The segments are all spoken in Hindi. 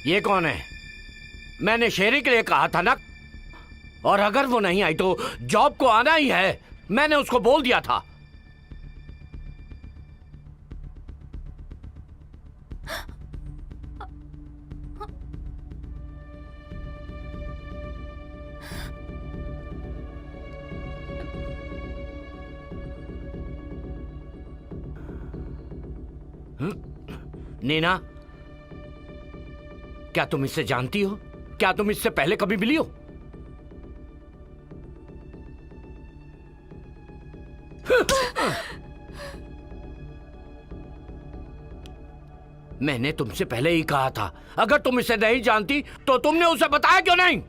ये कौन है? मैंने शेरी के लिए कहा था ना, और अगर वो नहीं आई तो जॉब को आना ही है। मैंने उसको बोल दिया था। नीना, क्या तुम इससे जानती हो? क्या तुम इससे पहले कभी मिली हो? मैंने तुमसे पहले ही कहा था, अगर तुम इसे नहीं जानती तो तुमने उसे बताया क्यों नहीं?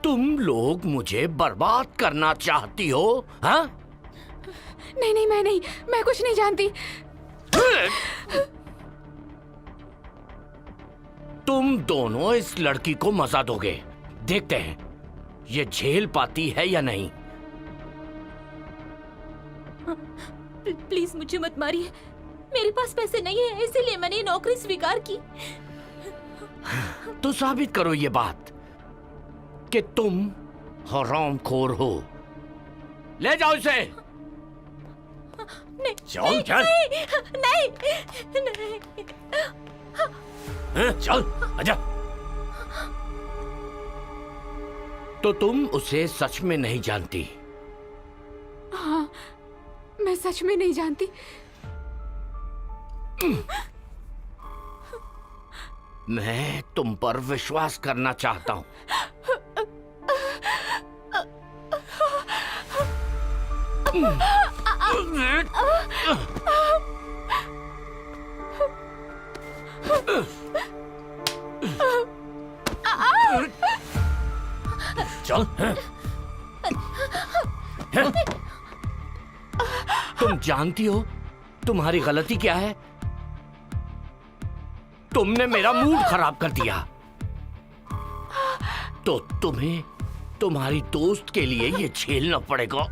तुम लोग मुझे बर्बाद करना चाहती हो, हाँ? नहीं नहीं, मैं कुछ नहीं जानती। तुम दोनों इस लड़की को मजा दोगे। देखते हैं ये झेल पाती है या नहीं। प्लीज मुझे मत मारिए। मेरे पास पैसे नहीं है, इसीलिए मैंने ये नौकरी स्वीकार की। तो साबित करो ये बात कि तुम हरामखोर हो। ले जाओ इसे। नहीं, चल चल। नहीं, नहीं। चल आजा। तो तुम उसे सच में नहीं जानती? हाँ, मैं सच में नहीं जानती। मैं तुम पर विश्वास करना चाहता हूं। चल। तुम जानती हो तुम्हारी गलती क्या है? तुमने मेरा मूड खराब कर दिया। तो तुम्हें तुम्हारी दोस्त के लिए ये झेलना पड़ेगा।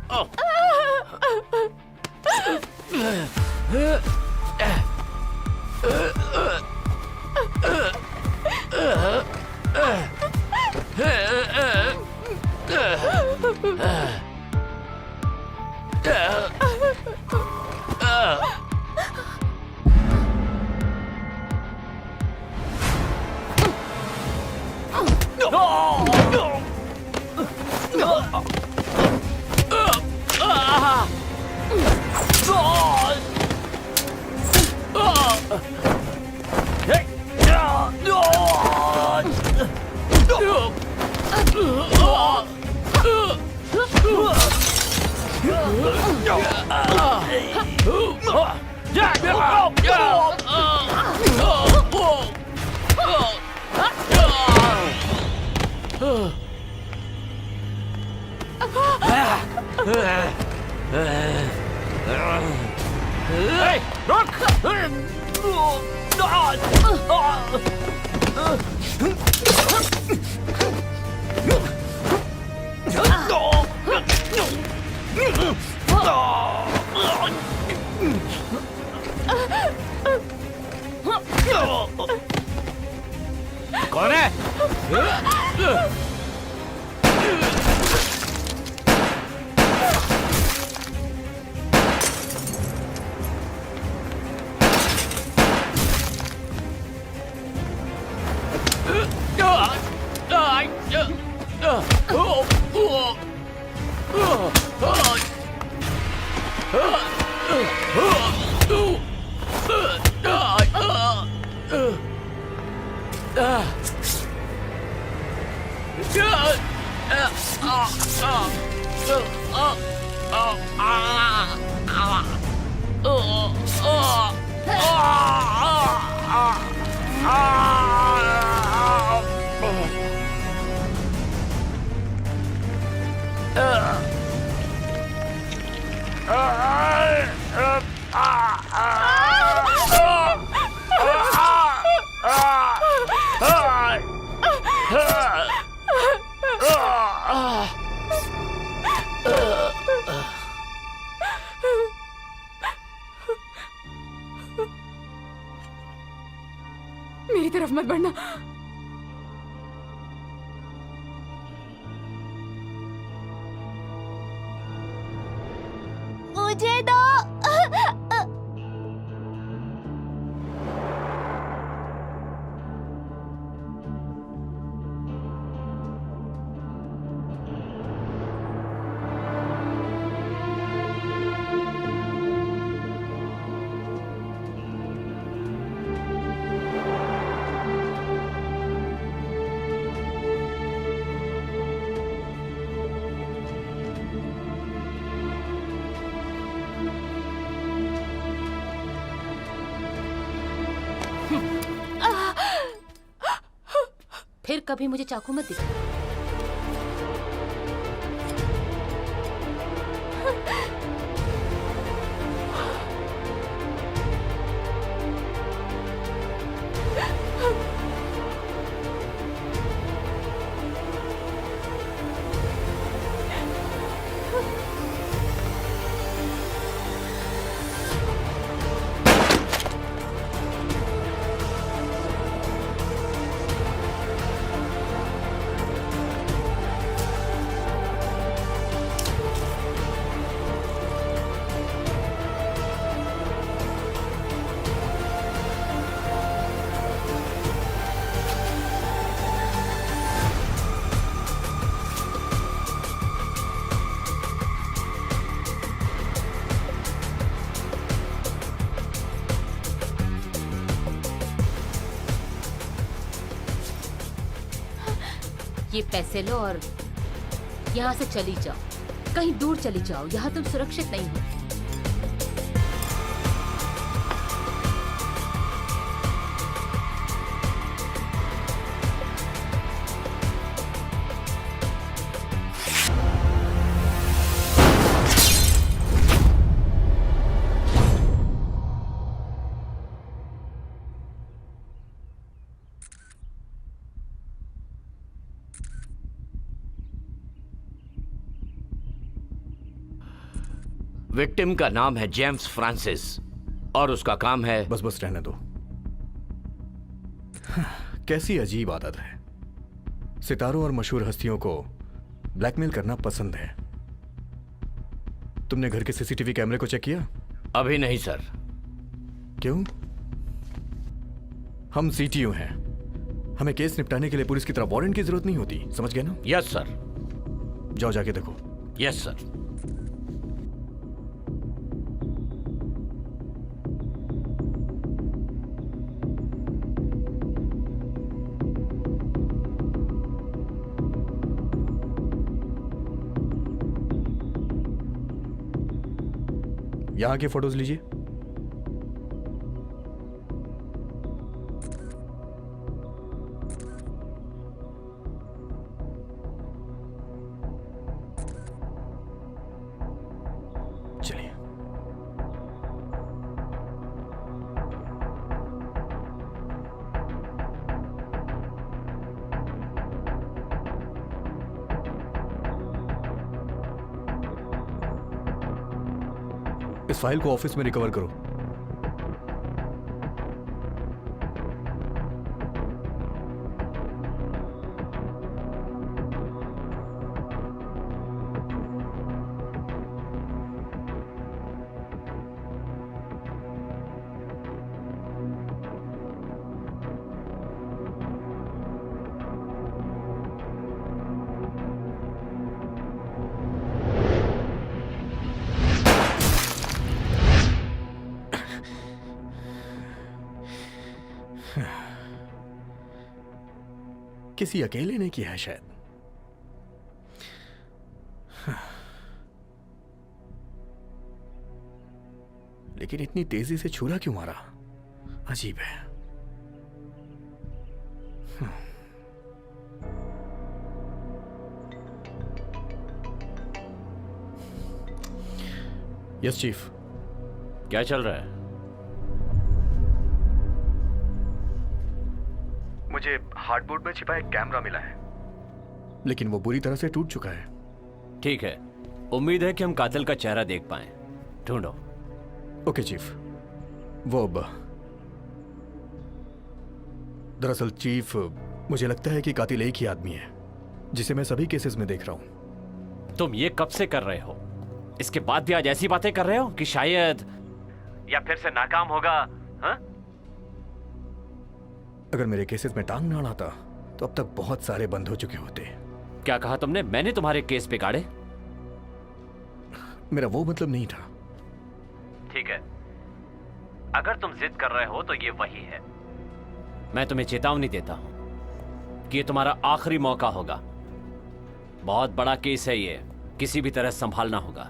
कौन है? तरफ मत बढ़ना। मुझे दो। फिर कभी मुझे चाकू मत दिखा। ये पैसे लो और यहाँ से चली जाओ, कहीं दूर चली जाओ, यहाँ तुम सुरक्षित नहीं हो। विक्टिम का नाम है जेम्स फ्रांसिस और उसका काम है। बस बस रहने दो। कैसी अजीब आदत है, सितारों और मशहूर हस्तियों को ब्लैकमेल करना पसंद है। तुमने घर के सीसीटीवी कैमरे को चेक किया? अभी नहीं सर। क्यों? हम सीटीयू हैं, हमें केस निपटाने के लिए पुलिस की तरह वारंट की जरूरत नहीं होती, समझ गए ना? Yes sir. जाओ जाके देखो। Yes sir. यहां के फोटोज लीजिए। चलिए। इस फाइल को ऑफिस में रिकवर करो। किसी अकेले ने किया है शायद। लेकिन इतनी तेजी से छुरा क्यों मारा? अजीब है। Yes chief. क्या चल रहा है? मुझे हार्डबोर्ड में छिपा एक कैमरा मिला है, लेकिन वो बुरी तरह से टूट चुका है। ठीक है, उम्मीद है कि हम कातिल का चेहरा देख पाएं। ढूंढो। Okay chief. वो दरअसल चीफ, मुझे लगता है कि कातिल एक ही आदमी है, जिसे मैं सभी केसेस में देख रहा हूं। तुम ये कब से कर रहे हो? इसके बाद भी आज ऐसी बातें कर रहे हो कि शायद या फिर से नाकाम होगा? हाँ? अगर मेरे केसेस में टांग ना अड़ाता तो अब तक बहुत सारे बंद हो चुके होते। क्या कहा तुमने? मैंने तुम्हारे केस बिगाड़े? मेरा वो मतलब नहीं था। ठीक है, अगर तुम जिद कर रहे हो तो ये वही है। मैं तुम्हें चेतावनी देता हूं कि ये तुम्हारा आखिरी मौका होगा। बहुत बड़ा केस है ये, किसी भी तरह संभालना होगा।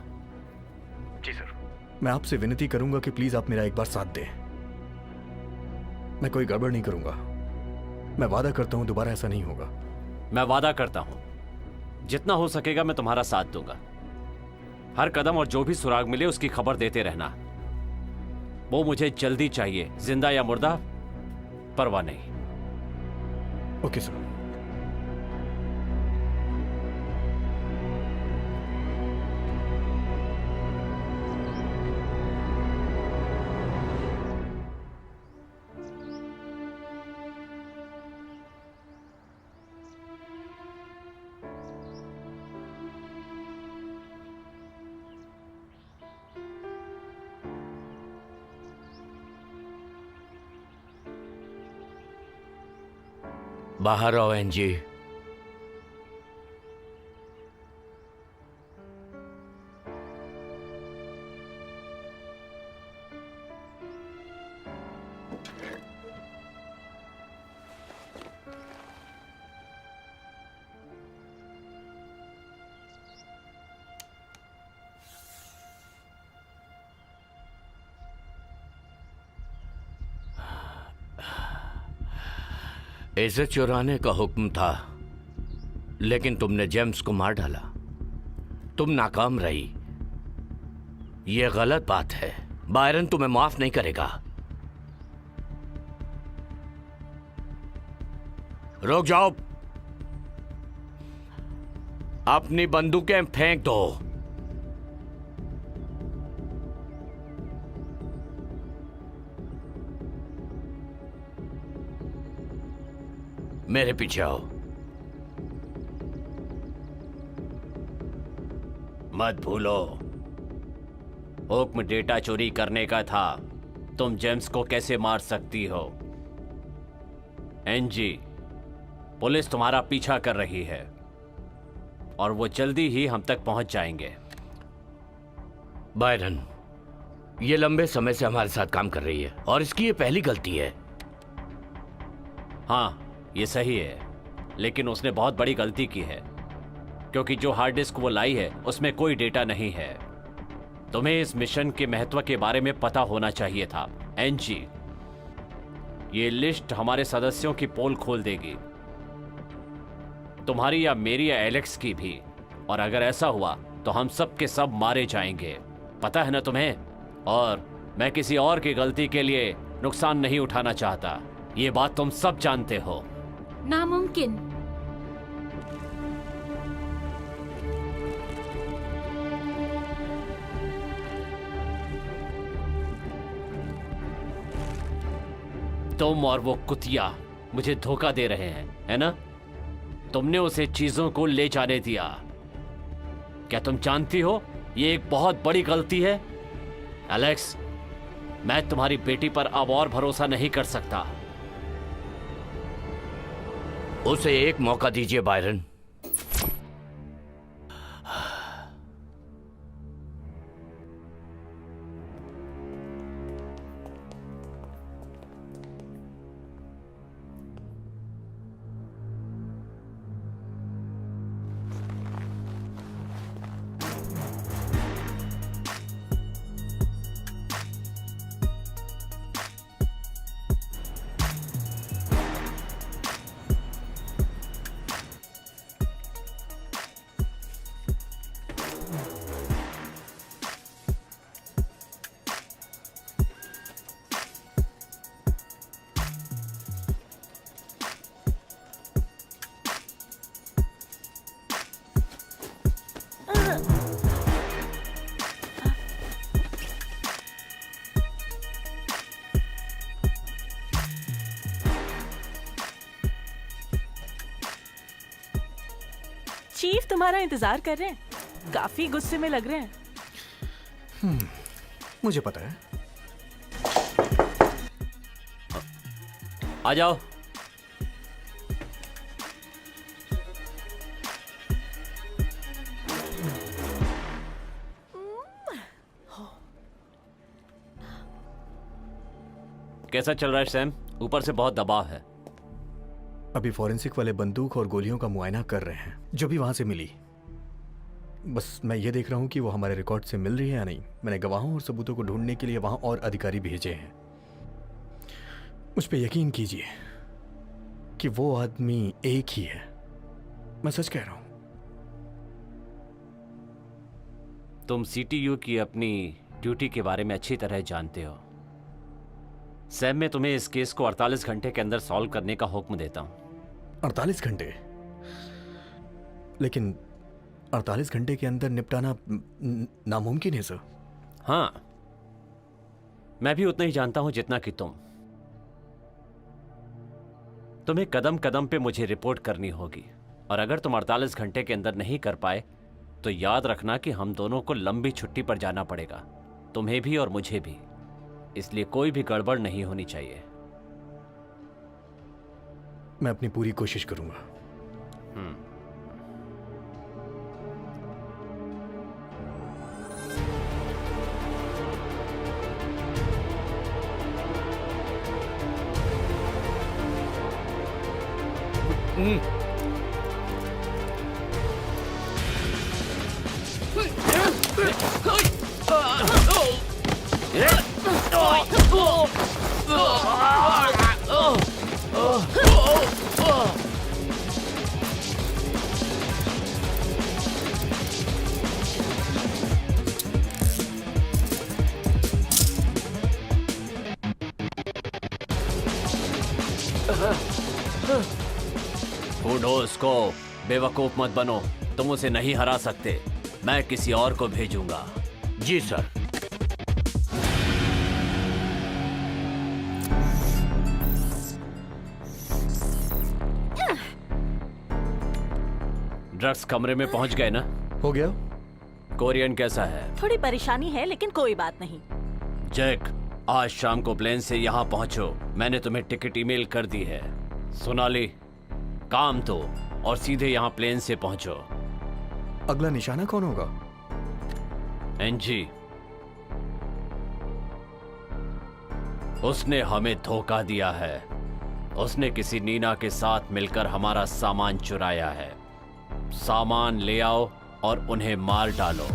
जी सर। मैं आपसे विनती करूंगा कि प्लीज आप मेरा एक बार साथ दें। मैं कोई गड़बड़ नहीं करूंगा। मैं वादा करता हूं दोबारा ऐसा नहीं होगा। मैं वादा करता हूं जितना हो सकेगा मैं तुम्हारा साथ दूंगा। हर कदम और जो भी सुराग मिले उसकी खबर देते रहना। वो मुझे जल्दी चाहिए, जिंदा या मुर्दा परवाह नहीं। Okay sir. बाहर आओ एनजी। इसे चुराने का हुक्म था, लेकिन तुमने जेम्स को मार डाला। तुम नाकाम रही। यह गलत बात है। बायरन तुम्हें माफ नहीं करेगा। रुक जाओ। अपनी बंदूकें फेंक दो। मेरे पीछे आओ। मत भूलो, हुक्म डेटा चोरी करने का था। तुम जेम्स को कैसे मार सकती हो? एनजी, पुलिस तुम्हारा पीछा कर रही है और वो जल्दी ही हम तक पहुंच जाएंगे। बायरन, ये लंबे समय से हमारे साथ काम कर रही है और इसकी ये पहली गलती है। हाँ, ये सही है, लेकिन उसने बहुत बड़ी गलती की है, क्योंकि जो हार्ड डिस्क वो लाई है उसमें कोई डेटा नहीं है। तुम्हें इस मिशन के महत्व के बारे में पता होना चाहिए था। एनजी, ये लिस्ट हमारे सदस्यों की पोल खोल देगी, तुम्हारी या मेरी या एलेक्स की भी। और अगर ऐसा हुआ तो हम सब के सब मारे जाएंगे। पता है ना तुम्हें? और मैं किसी और की गलती के लिए नुकसान नहीं उठाना चाहता। ये बात तुम सब जानते हो। नामुमकिन। तुम और वो कुतिया मुझे धोखा दे रहे हैं, है ना? तुमने उसे चीजों को ले जाने दिया। क्या तुम जानती हो ये एक बहुत बड़ी गलती है? एलेक्स, मैं तुम्हारी बेटी पर अब और भरोसा नहीं कर सकता। उसे एक मौका दीजिए बायरन। चीफ तुम्हारा इंतजार कर रहे हैं, काफी गुस्से में लग रहे हैं। मुझे पता है। आ जाओ। कैसा चल रहा है सैम? ऊपर से बहुत दबाव है। अभी फॉरेंसिक वाले बंदूक और गोलियों का मुआयना कर रहे हैं जो भी वहां से मिली। बस मैं ये देख रहा हूं कि वो हमारे रिकॉर्ड से मिल रही है या नहीं। मैंने गवाहों और सबूतों को ढूंढने के लिए वहां और अधिकारी भेजे हैं। मुझ पे यकीन कीजिए कि वो आदमी एक ही है। मैं सच कह रहा हूं। तुम सीटीयू की अपनी ड्यूटी के बारे में अच्छी तरह जानते हो। सैम, मैं तुम्हें इस केस को 48 घंटे के अंदर सॉल्व करने का हुक्म देता हूं। 48 घंटे? लेकिन 48 घंटे के अंदर निपटाना नामुमकिन है सर। हाँ, मैं भी उतना ही जानता हूं जितना कि तुम। तुम्हें कदम कदम पे मुझे रिपोर्ट करनी होगी, और अगर तुम 48 घंटे के अंदर नहीं कर पाए तो याद रखना कि हम दोनों को लंबी छुट्टी पर जाना पड़ेगा, तुम्हें भी और मुझे भी। इसलिए कोई भी गड़बड़ नहीं होनी चाहिए। मैं अपनी पूरी कोशिश करूंगा। बूढ़ोस को बेवकूफ मत बनो, तुम उसे नहीं हरा सकते। मैं किसी और को भेजूंगा। जी सर। ड्रग्स कमरे में पहुंच गए ना? हो गया। कोरियन कैसा है? थोड़ी परेशानी है लेकिन कोई बात नहीं। जैक, आज शाम को प्लेन से यहाँ पहुंचो। मैंने तुम्हें टिकट ईमेल कर दी है। सोनाली, काम तो और सीधे यहाँ प्लेन से पहुंचो। अगला निशाना कौन होगा? एनजी। उसने हमें धोखा दिया है। उसने किसी नीना के साथ मिलकर हमारा सामान चुराया है। सामान ले आओ और उन्हें मार डालो।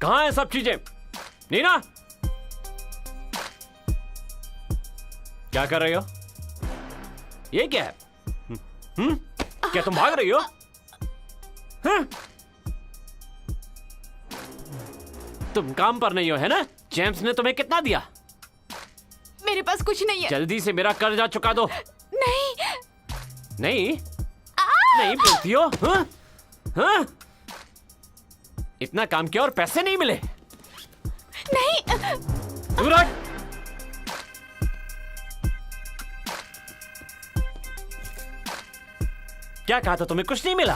कहां है सब चीजें? नीना, क्या कर रही हो? ये क्या है? क्या तुम भाग रही हो? तुम काम पर नहीं हो, है ना? जेम्स ने तुम्हें कितना दिया? मेरे पास कुछ नहीं है। जल्दी से मेरा कर्जा चुका दो। नहीं। नहीं नहीं बोलती हो? हाँ? हाँ? इतना काम किया और पैसे नहीं मिले? नहीं। दूर हट। क्या कहा था तुम्हें? कुछ नहीं मिला?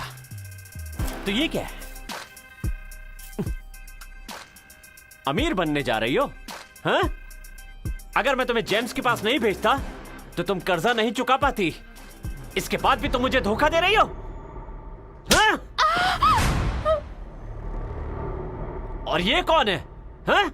तो ये क्या है? अमीर बनने जा रही हो? हाँ? अगर मैं तुम्हें जेम्स के पास नहीं भेजता तो तुम कर्जा नहीं चुका पाती। इसके बाद भी तुम मुझे धोखा दे रही हो? हाँ? और ये कौन है? हाँ?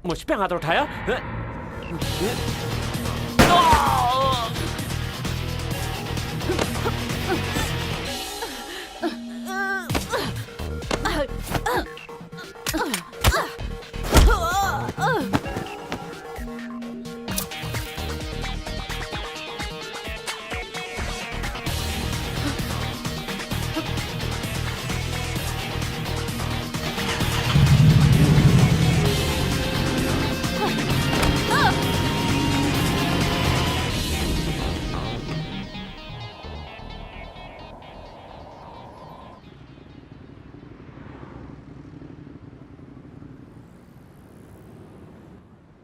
मुझ पे हाथ उठाया?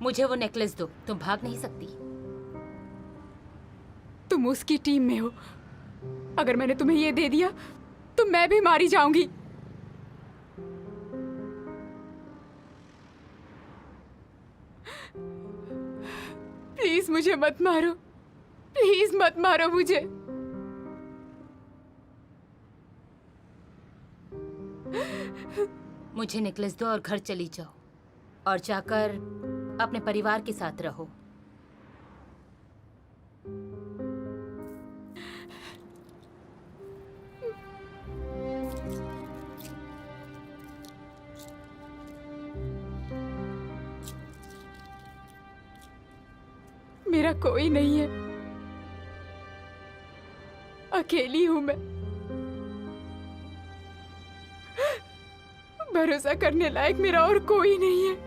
मुझे वो नेकलेस दो, तुम भाग नहीं सकती। तुम उसकी टीम में हो। अगर मैंने तुम्हें ये दे दिया तो मैं भी मारी जाऊंगी। प्लीज मुझे मत मारो, प्लीज मत मारो मुझे। मुझे नेकलेस दो और घर चली जाओ और जाकर अपने परिवार के साथ रहो। मेरा कोई नहीं है, अकेली हूं मैं। भरोसा करने लायक मेरा और कोई नहीं है।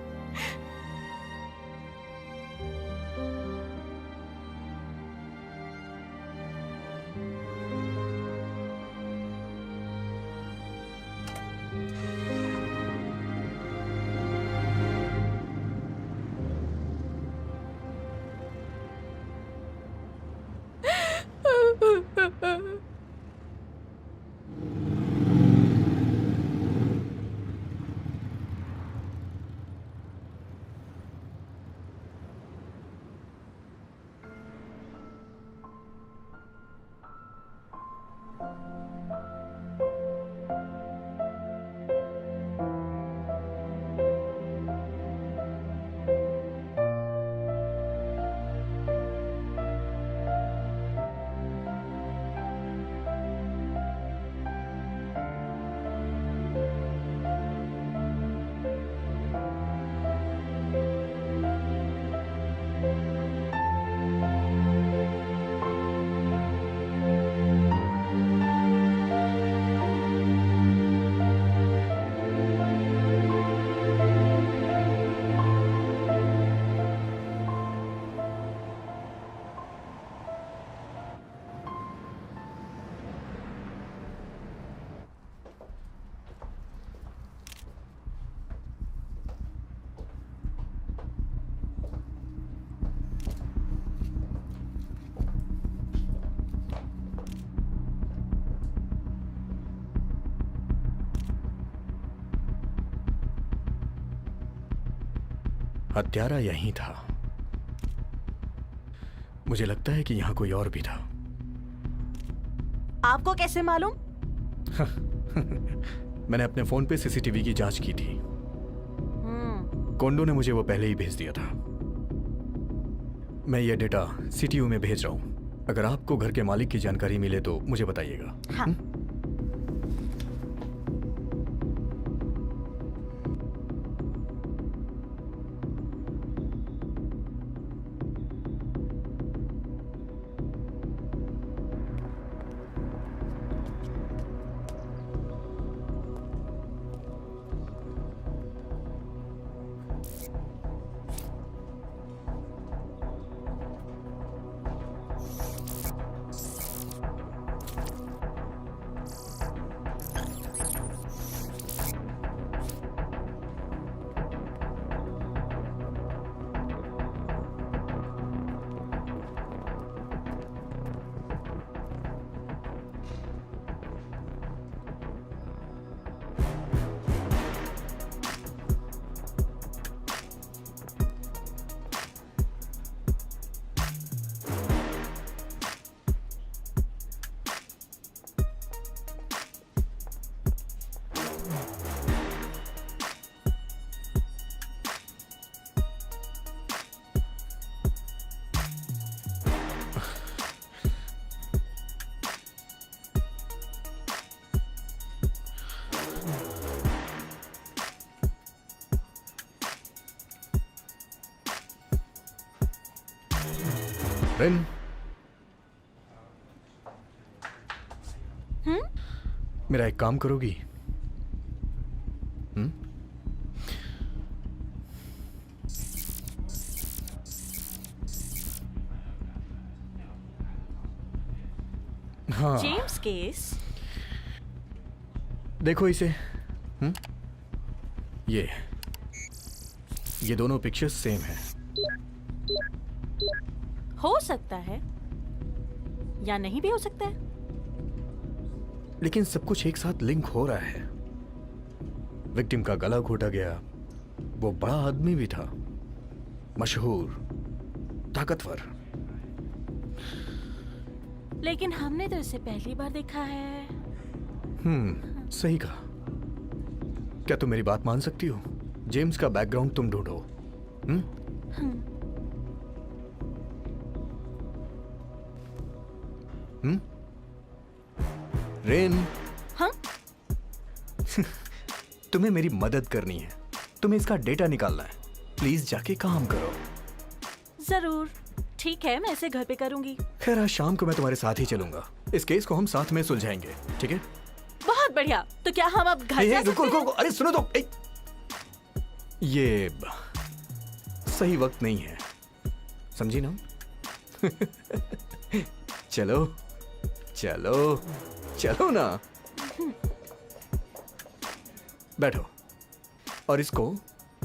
हत्यारा यहीं था। मुझे लगता है कि यहां कोई और भी था। आपको कैसे मालूम? मैंने अपने फोन पे सीसीटीवी की जांच की थी। कोंडो ने मुझे वो पहले ही भेज दिया था। मैं ये डेटा सीटीयू में भेज रहा हूं। अगर आपको घर के मालिक की जानकारी मिले तो मुझे बताइएगा। हाँ। रिन, मेरा एक काम करोगी? हाँ, जेम्स केस। देखो इसे। ये दोनों पिक्चर्स सेम है। हो सकता है या नहीं भी हो सकता है। लेकिन सब कुछ एक साथ लिंक हो रहा है। विक्टिम का गला घोटा गया, वो बड़ा आदमी भी था, मशहूर, ताकतवर। लेकिन हमने तो इसे पहली बार देखा है। सही कहा। क्या तुम मेरी बात मान सकती हो? जेम्स का बैकग्राउंड तुम ढूंढो। रेन, हाँ? तुम्हें मेरी मदद करनी है। तुम्हें इसका डेटा निकालना है। प्लीज जाके काम करो। जरूर, ठीक है, मैं इसे घर पे करूंगी। खैर, आज शाम को मैं तुम्हारे साथ ही चलूंगा। इस केस को हम साथ में सुलझाएंगे, ठीक है? बहुत बढ़िया। तो क्या हम अब घर जा रुको सकते रुको हैं? रुको, अरे सुनो तो। ये सही वक्त नहीं है, समझी ना? चलो चलो चलो ना, बैठो और इसको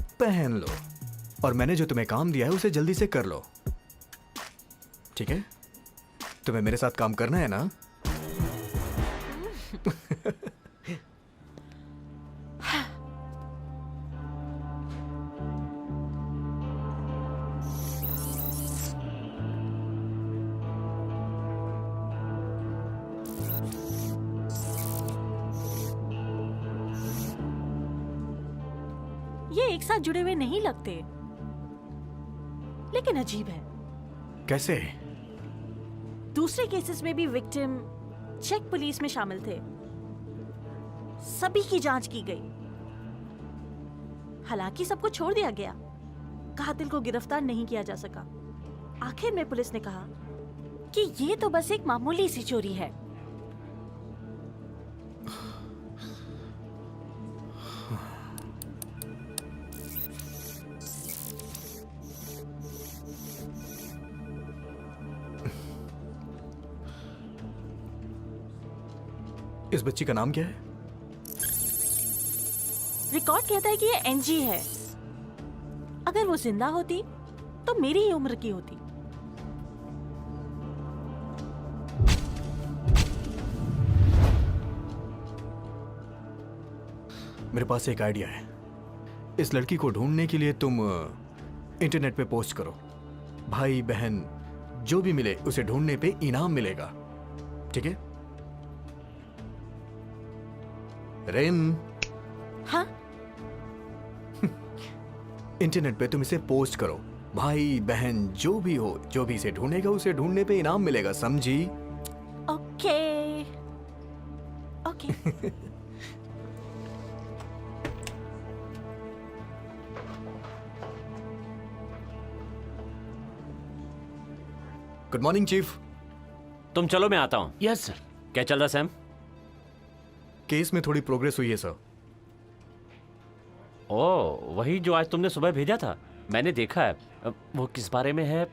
पहन लो। और मैंने जो तुम्हें काम दिया है उसे जल्दी से कर लो, ठीक है? तुम्हें मेरे साथ काम करना है ना? ये एक साथ जुड़े हुए नहीं लगते, लेकिन अजीब है। कैसे? दूसरे केसेस में भी विक्टिम चेक पुलिस में शामिल थे। सभी की जांच की गई, हालांकि सबको छोड़ दिया गया। कातिल को गिरफ्तार नहीं किया जा सका। आखिर में पुलिस ने कहा कि ये तो बस एक मामूली सी चोरी है। इस बच्ची का नाम क्या है? रिकॉर्ड कहता है कि ये एनजी है। अगर वो जिंदा होती तो मेरी ही उम्र की होती। मेरे पास एक आइडिया है। इस लड़की को ढूंढने के लिए तुम इंटरनेट पे पोस्ट करो। भाई बहन जो भी मिले उसे ढूंढने पे इनाम मिलेगा, ठीक है? रेन, हाँ? इंटरनेट पे तुम इसे पोस्ट करो। भाई बहन जो भी हो, जो भी इसे ढूंढेगा उसे ढूंढने पे इनाम मिलेगा, समझी? Okay okay. Good morning chief. तुम चलो, मैं आता हूँ। Yes sir. क्या चल रहा सैम? केस में थोड़ी प्रोग्रेस हुई है सर। ओ, वही जो आज तुमने सुबह भेजा था, मैंने देखा है। वो किस बारे में है?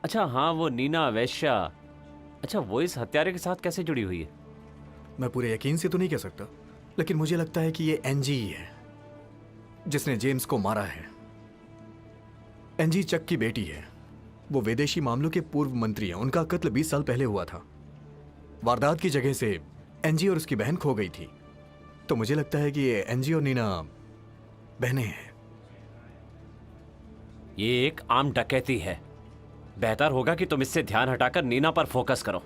अच्छा हाँ, वो नीना वैश्या। अच्छा, वो इस हत्यारे के साथ कैसे जुड़ी हुई है? मैं पूरे यकीन से तो नहीं कह सकता, लेकिन मुझे लगता है कि ये एनजी ही है जिसने जेम्स को मारा है। एनजी चक की बेटी है। वो विदेशी मामलों के पूर्व मंत्री हैं। उनका कत्ल 20 साल पहले हुआ था। वारदात की जगह से एनजी और उसकी बहन खो गई थी। तो मुझे लगता है कि ये एनजी और नीना बहनें हैं। ये एक आम डकैती है। बेहतर होगा कि तुम इससे ध्यान हटाकर नीना पर फोकस करो।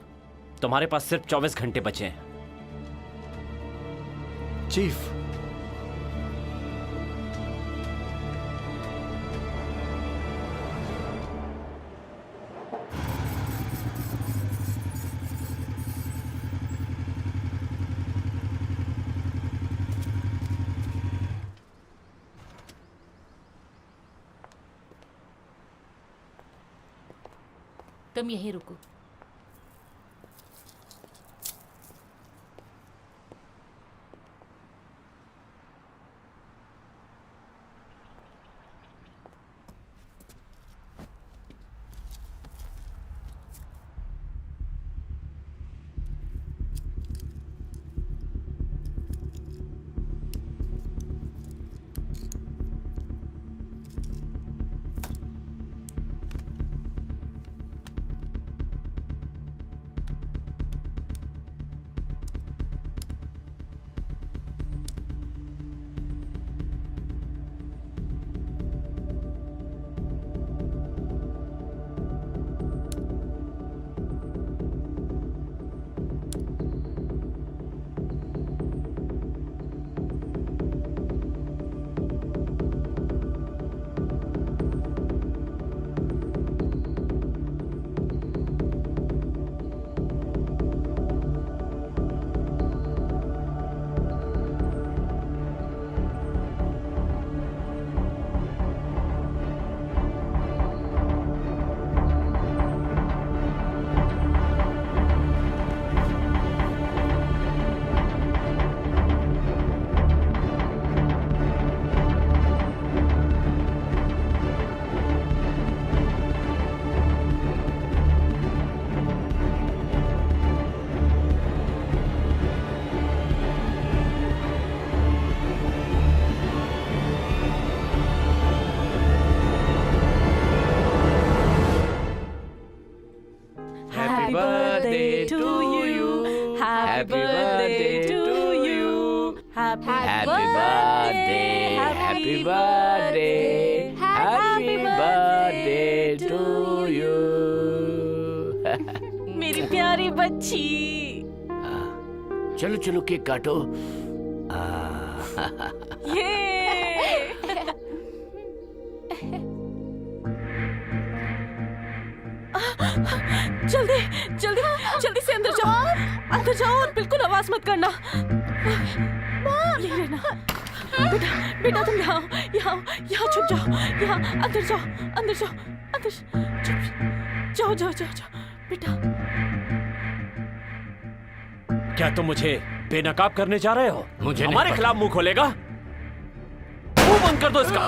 तुम्हारे पास सिर्फ 24 घंटे बचे हैं। चीफ, तुम यहीं रुको। Happy birthday to you. Happy birthday to you. Happy birthday, happy birthday, happy birthday to you. मेरी प्यारी बच्ची। चलो चलो केक काटो। ये जल्दी जल्दी जल्दी से अंदर जाओ और बिल्कुल आवाज मत करना। ये रहना बेटा, बेटा तुम यहाँ छुप जाओ, यहाँ अंदर जाओ छुप जाओ बेटा। क्या तुम मुझे बेनकाब करने जा रहे हो? मुझे नहीं हमारे पता। खिलाफ मुंह खोलेगा? मुंह बंद कर दो इसका।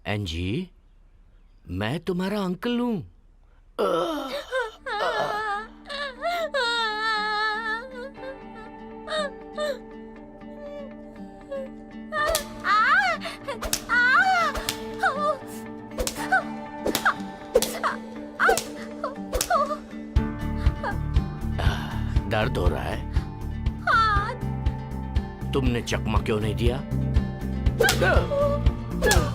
एंजी, मैं तुम्हारा अंकल हूं। दर्द हो रहा है? तुमने चकमा क्यों नहीं दिया? दर्द हो रहा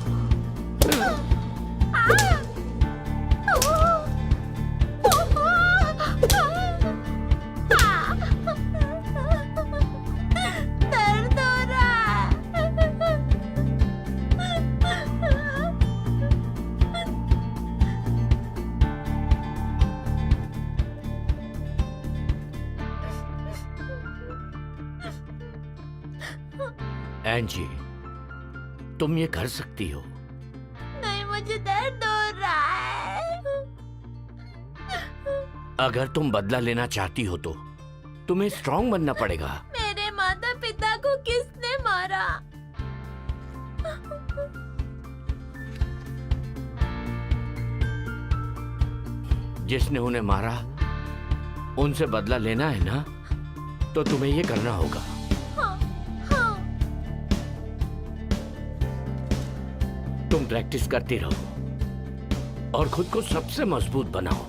एंजी, तुम ये कर सकती हो। नहीं, मुझे दर्द हो रहा है। अगर तुम बदला लेना चाहती हो तो तुम्हें स्ट्रांग बनना पड़ेगा। मेरे माता पिता को किसने मारा? जिसने उन्हें मारा उनसे बदला लेना है ना, तो तुम्हें ये करना होगा। तुम प्रैक्टिस करती रहो और खुद को सबसे मजबूत बनाओ,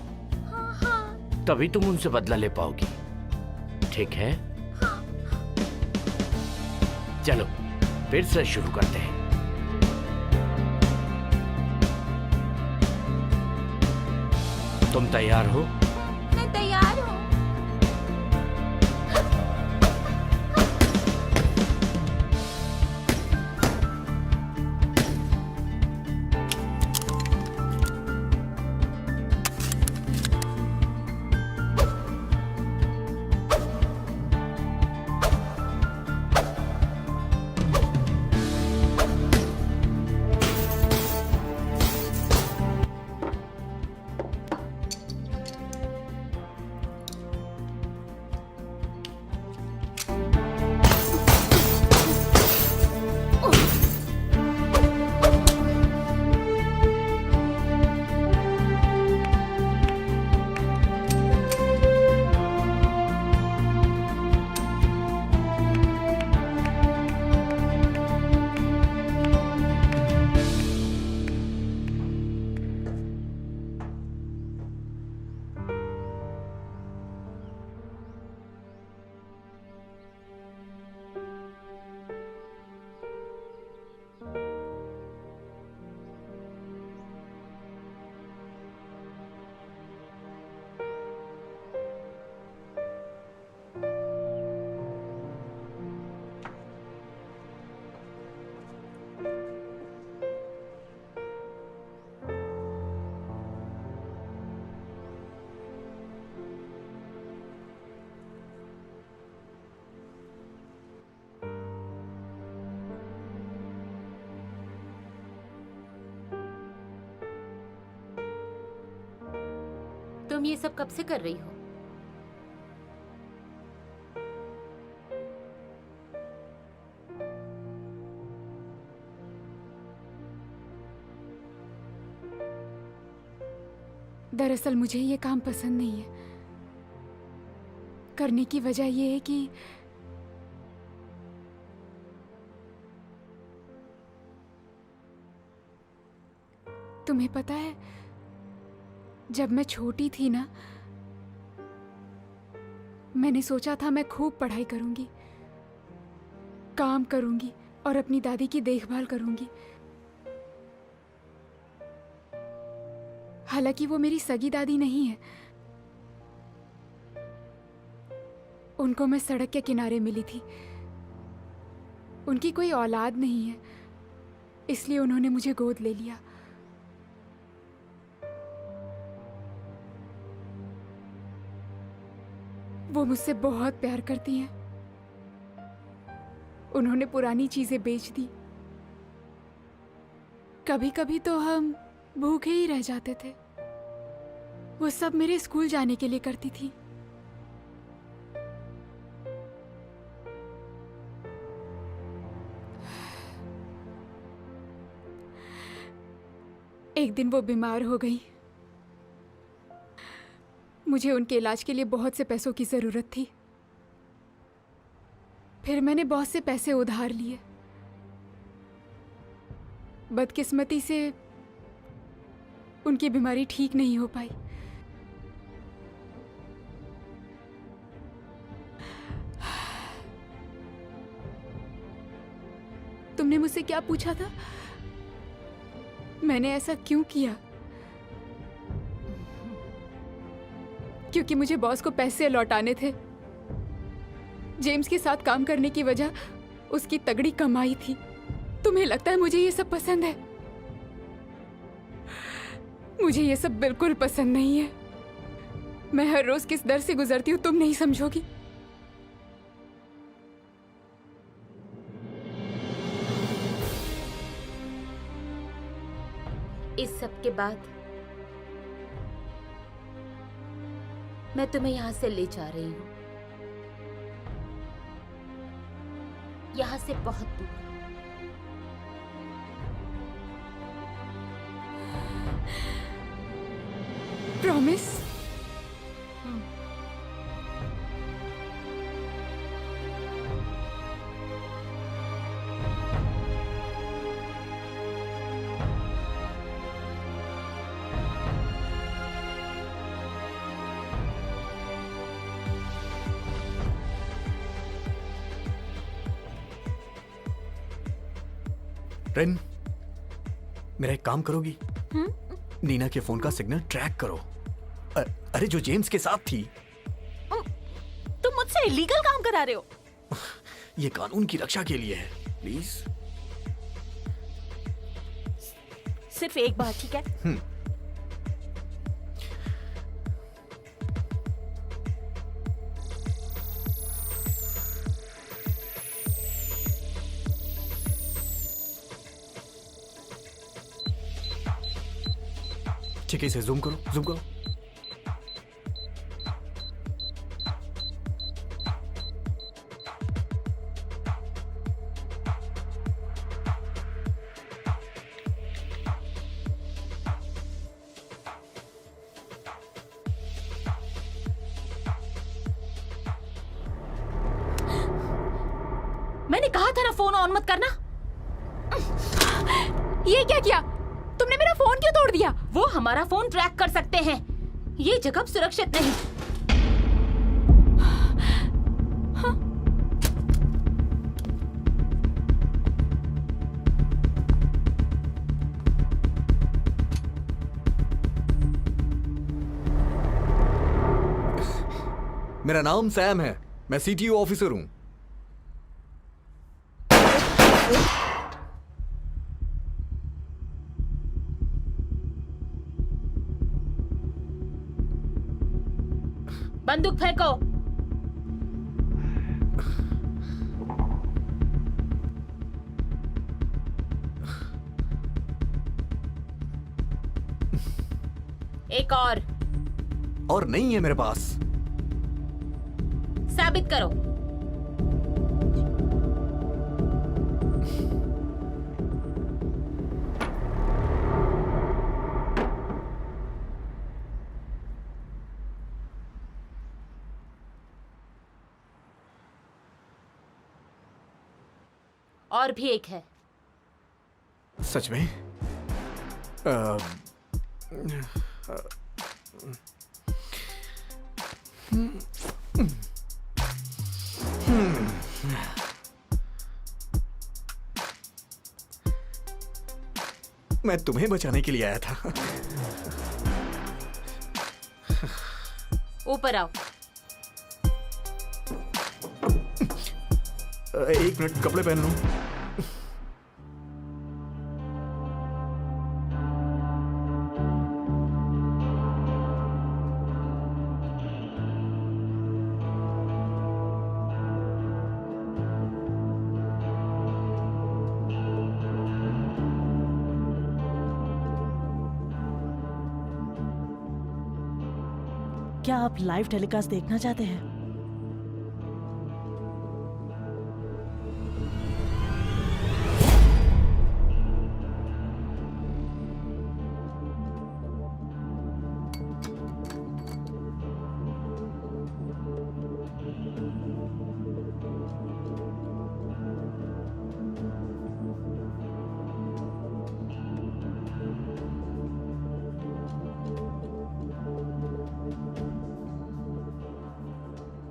तभी तुम उनसे बदला ले पाओगी। ठीक है? चलो फिर से शुरू करते हैं। तुम तैयार हो? मैं तैयार हूँ। तुम ये सब कब से कर रही हो? दरअसल मुझे ये काम पसंद नहीं है। करने की वजह ये है कि तुम्हें पता है, जब मैं छोटी थी ना, मैंने सोचा था मैं खूब पढ़ाई करूंगी, काम करूंगी और अपनी दादी की देखभाल करूंगी। हालांकि वो मेरी सगी दादी नहीं है, उनको मैं सड़क के किनारे मिली थी। उनकी कोई औलाद नहीं है, इसलिए उन्होंने मुझे गोद ले लिया। वो मुझसे बहुत प्यार करती हैं। उन्होंने पुरानी चीजें बेच दी। कभी कभी तो हम भूखे ही रह जाते थे। वो सब मेरे स्कूल जाने के लिए करती थी। एक दिन वो बीमार हो गई। मुझे उनके इलाज के लिए बहुत से पैसों की जरूरत थी। फिर मैंने बहुत से पैसे उधार लिए। बदकिस्मती से उनकी बीमारी ठीक नहीं हो पाई। तुमने मुझसे क्या पूछा था? मैंने ऐसा क्यों किया? क्योंकि मुझे बॉस को पैसे लौटाने थे। जेम्स के साथ काम करने की वजह उसकी तगड़ी कमाई थी। तुम्हें लगता है मुझे ये सब पसंद है? मुझे ये सब बिल्कुल पसंद नहीं है। मैं हर रोज किस दर से गुजरती हूँ तुम नहीं समझोगी। इस सब के बाद मैं तुम्हें यहाँ से ले जा रही हूँ, यहाँ से बहुत दूर। प्रॉमिस? रेन, मेरा एक काम करोगी? नीना के फोन का सिग्नल ट्रैक करो अरे जो जेम्स के साथ थी। तुम मुझसे इलीगल काम करा रहे हो। ये कानून की रक्षा के लिए है, प्लीज। सिर्फ एक बार, ठीक है? ठीक है, इसे जूम करो, जूम करो। मैंने कहा था ना फोन ऑन मत करना। ये क्या किया तुमने? मेरा फोन क्यों तोड़ दिया? वो हमारा फोन ट्रैक कर सकते हैं। ये जगह सुरक्षित नहीं। मेरा नाम सैम है, मैं सीटीओ ऑफिसर हूं। बंदूक फेंको। एक और नहीं है मेरे पास। साबित करो। और भी एक है। सच में? मैं तुम्हें बचाने के लिए आया था। ऊपर आओ। एक मिनट, कपड़े पहन लूं। क्या आप लाइव टेलीकास्ट देखना चाहते हैं?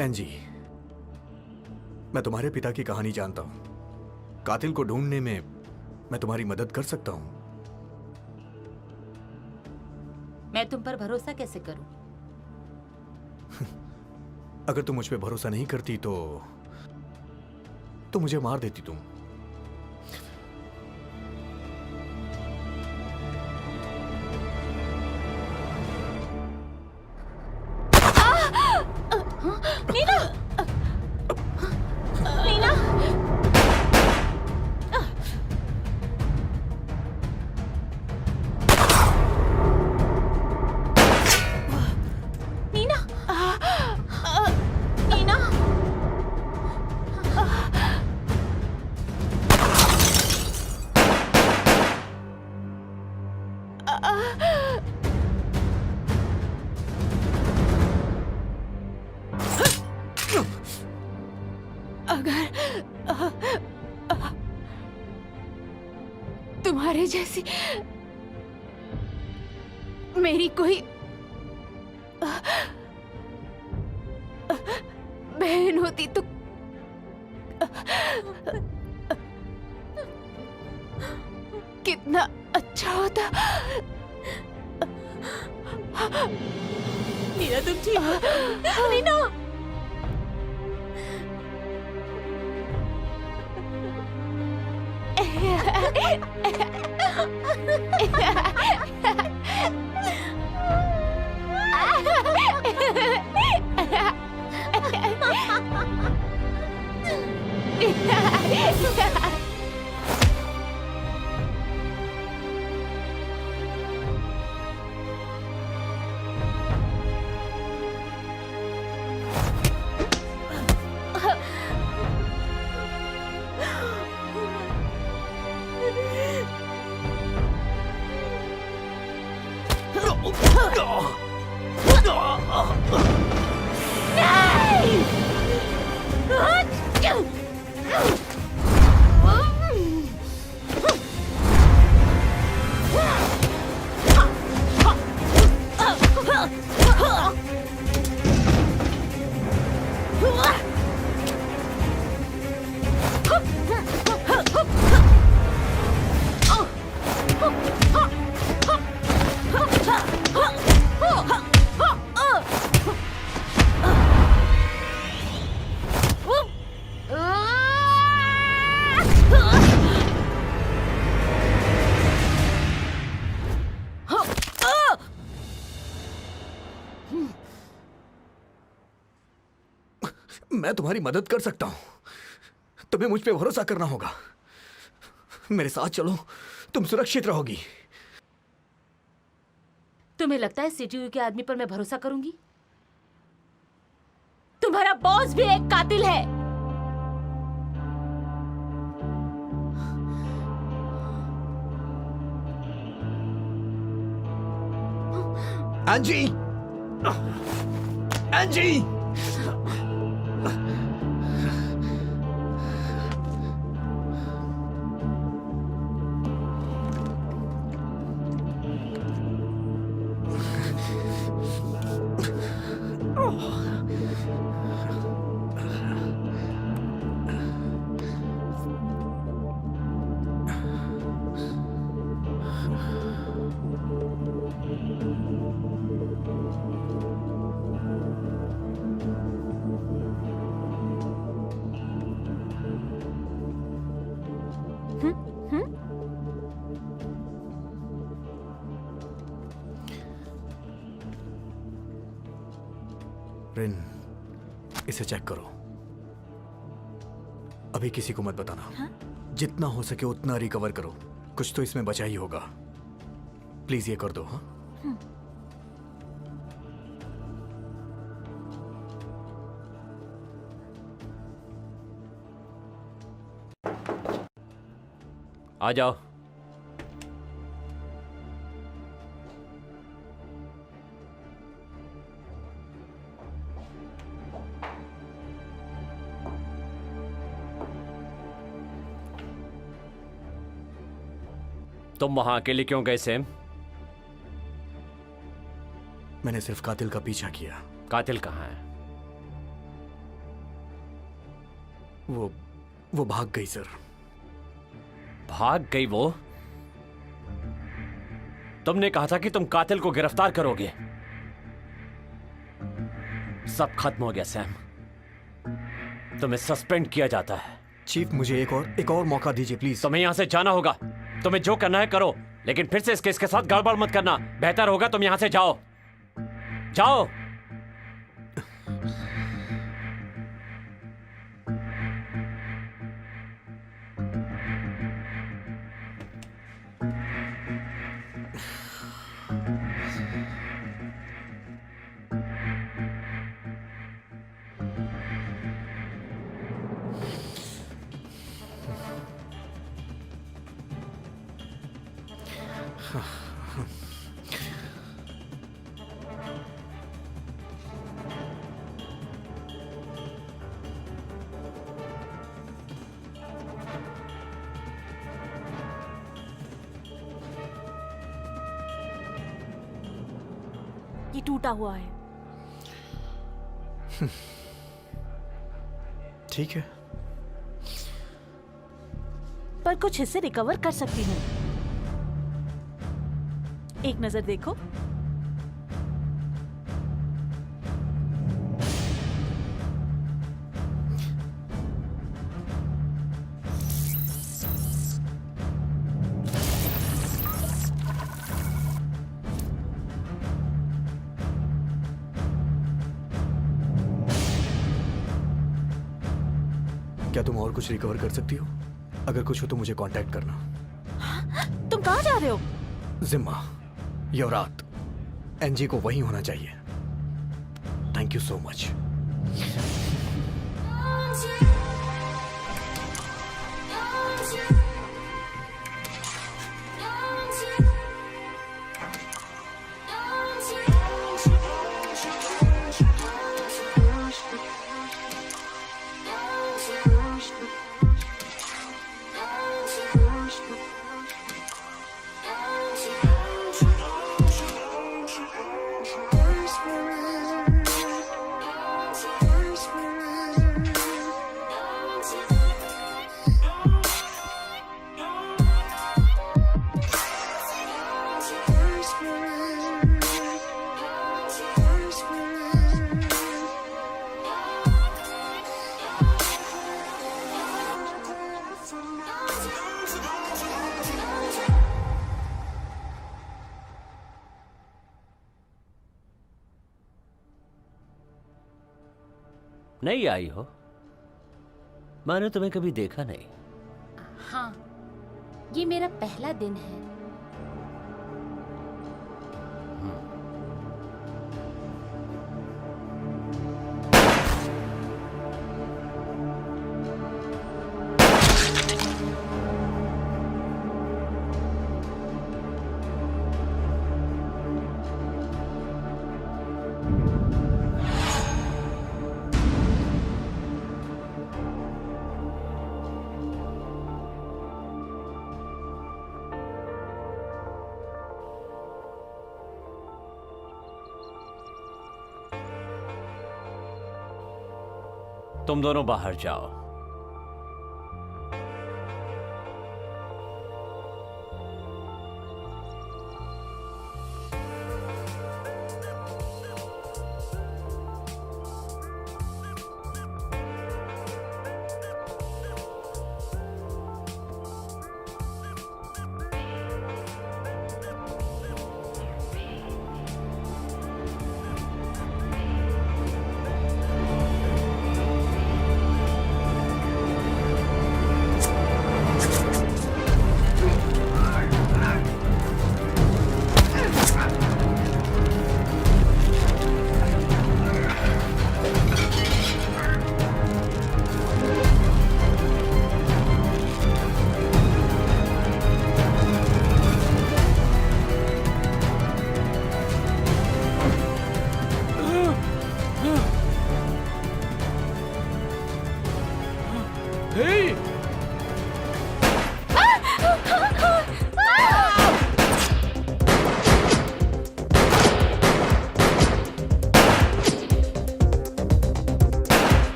एनजी, मैं तुम्हारे पिता की कहानी जानता हूं। कातिल को ढूंढने में मैं तुम्हारी मदद कर सकता हूं। मैं तुम पर भरोसा कैसे करूं? अगर तुम मुझ पे भरोसा नहीं करती तो मुझे मार देती तुम। नीना! नीना! नीना! नीना! तुम्हारे जैसी मेरी कोई बहन होती तो कितना अच्छा होता। मीना तुम ठीक हो? मीना मैं तुम्हारी मदद कर सकता हूं। तुम्हें मुझ पे भरोसा करना होगा। मेरे साथ चलो, तुम सुरक्षित रहोगी। तुम्हें लगता है सीटीयू के आदमी पर मैं भरोसा करूंगी? तुम्हारा बॉस भी एक कातिल है। एंजी! एंजी! रिन, इसे चेक करो। अभी किसी को मत बताना। हाँ? जितना हो सके उतना रिकवर करो। कुछ तो इसमें बचा ही होगा। प्लीज ये कर दो। हाँ, आ जाओ। तुम वहां अकेले क्यों गए सैम? मैंने सिर्फ कातिल का पीछा किया। कातिल कहाँ है? वो भाग गई सर। भाग गई वो? तुमने कहा था कि तुम कातिल को गिरफ्तार करोगे। सब खत्म हो गया सैम। तुम्हें सस्पेंड किया जाता है। चीफ, मुझे एक और मौका दीजिए प्लीज। तुम्हें यहां से जाना होगा। तुम्हें जो करना है करो, लेकिन फिर से इस केस के साथ गड़बड़ मत करना। बेहतर होगा तुम यहां से जाओ। जाओ। ये टूटा हुआ है। ठीक है, पर कुछ हिस्से रिकवर कर सकती हूँ। एक नजर देखो। क्या तुम और कुछ रिकवर कर सकती हो? अगर कुछ हो तो मुझे कांटेक्ट करना। तुम कहाँ जा रहे हो? जिम्मा, यवरात, एनजी को वही होना चाहिए। Thank you so much. नहीं आई हो? मैंने तुम्हें कभी देखा नहीं। हाँ, ये मेरा पहला दिन है। तुम दोनों बाहर जाओ।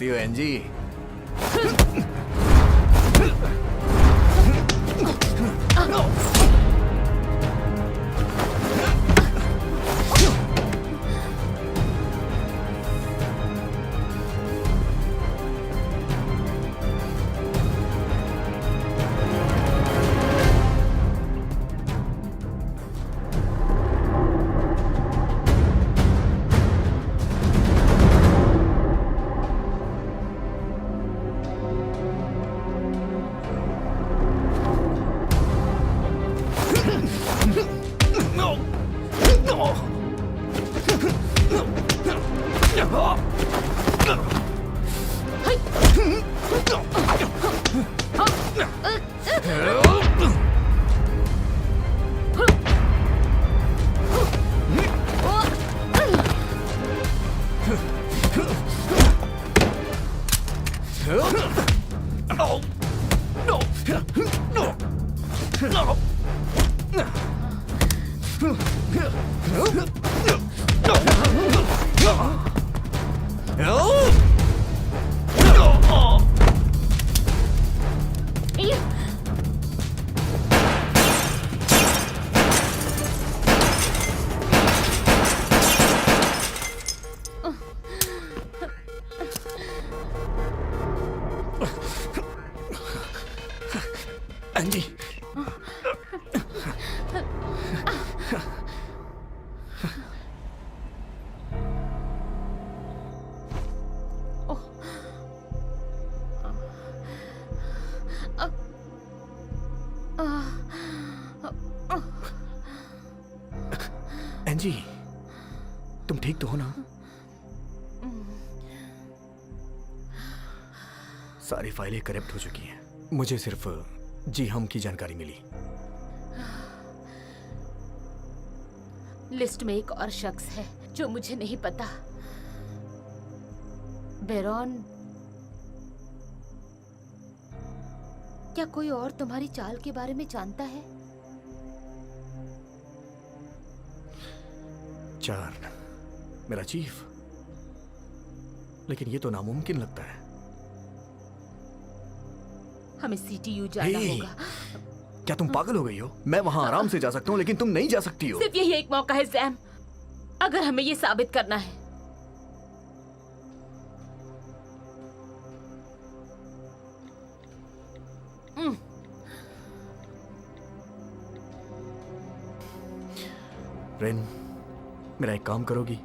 कैसी हो एंजी? एंजी, एंजी, तुम ठीक तो हो ना? सारी फाइलें करप्ट हो चुकी हैं। मुझे सिर्फ जी हम की जानकारी मिली। लिस्ट में एक और शख्स है जो मुझे नहीं पता। बेरॉन, क्या कोई और तुम्हारी चाल के बारे में जानता है? चार्न, मेरा चीफ। लेकिन ये तो नामुमकिन लगता है। हमें सीटीयू जाना हे, होगा। क्या तुम पागल हो गई हो? मैं वहां आराम से जा सकता हूं, लेकिन तुम नहीं जा सकती हो। सिर्फ यही एक मौका है सैम, अगर हमें ये साबित करना है। रेन, मेरा एक काम करोगी?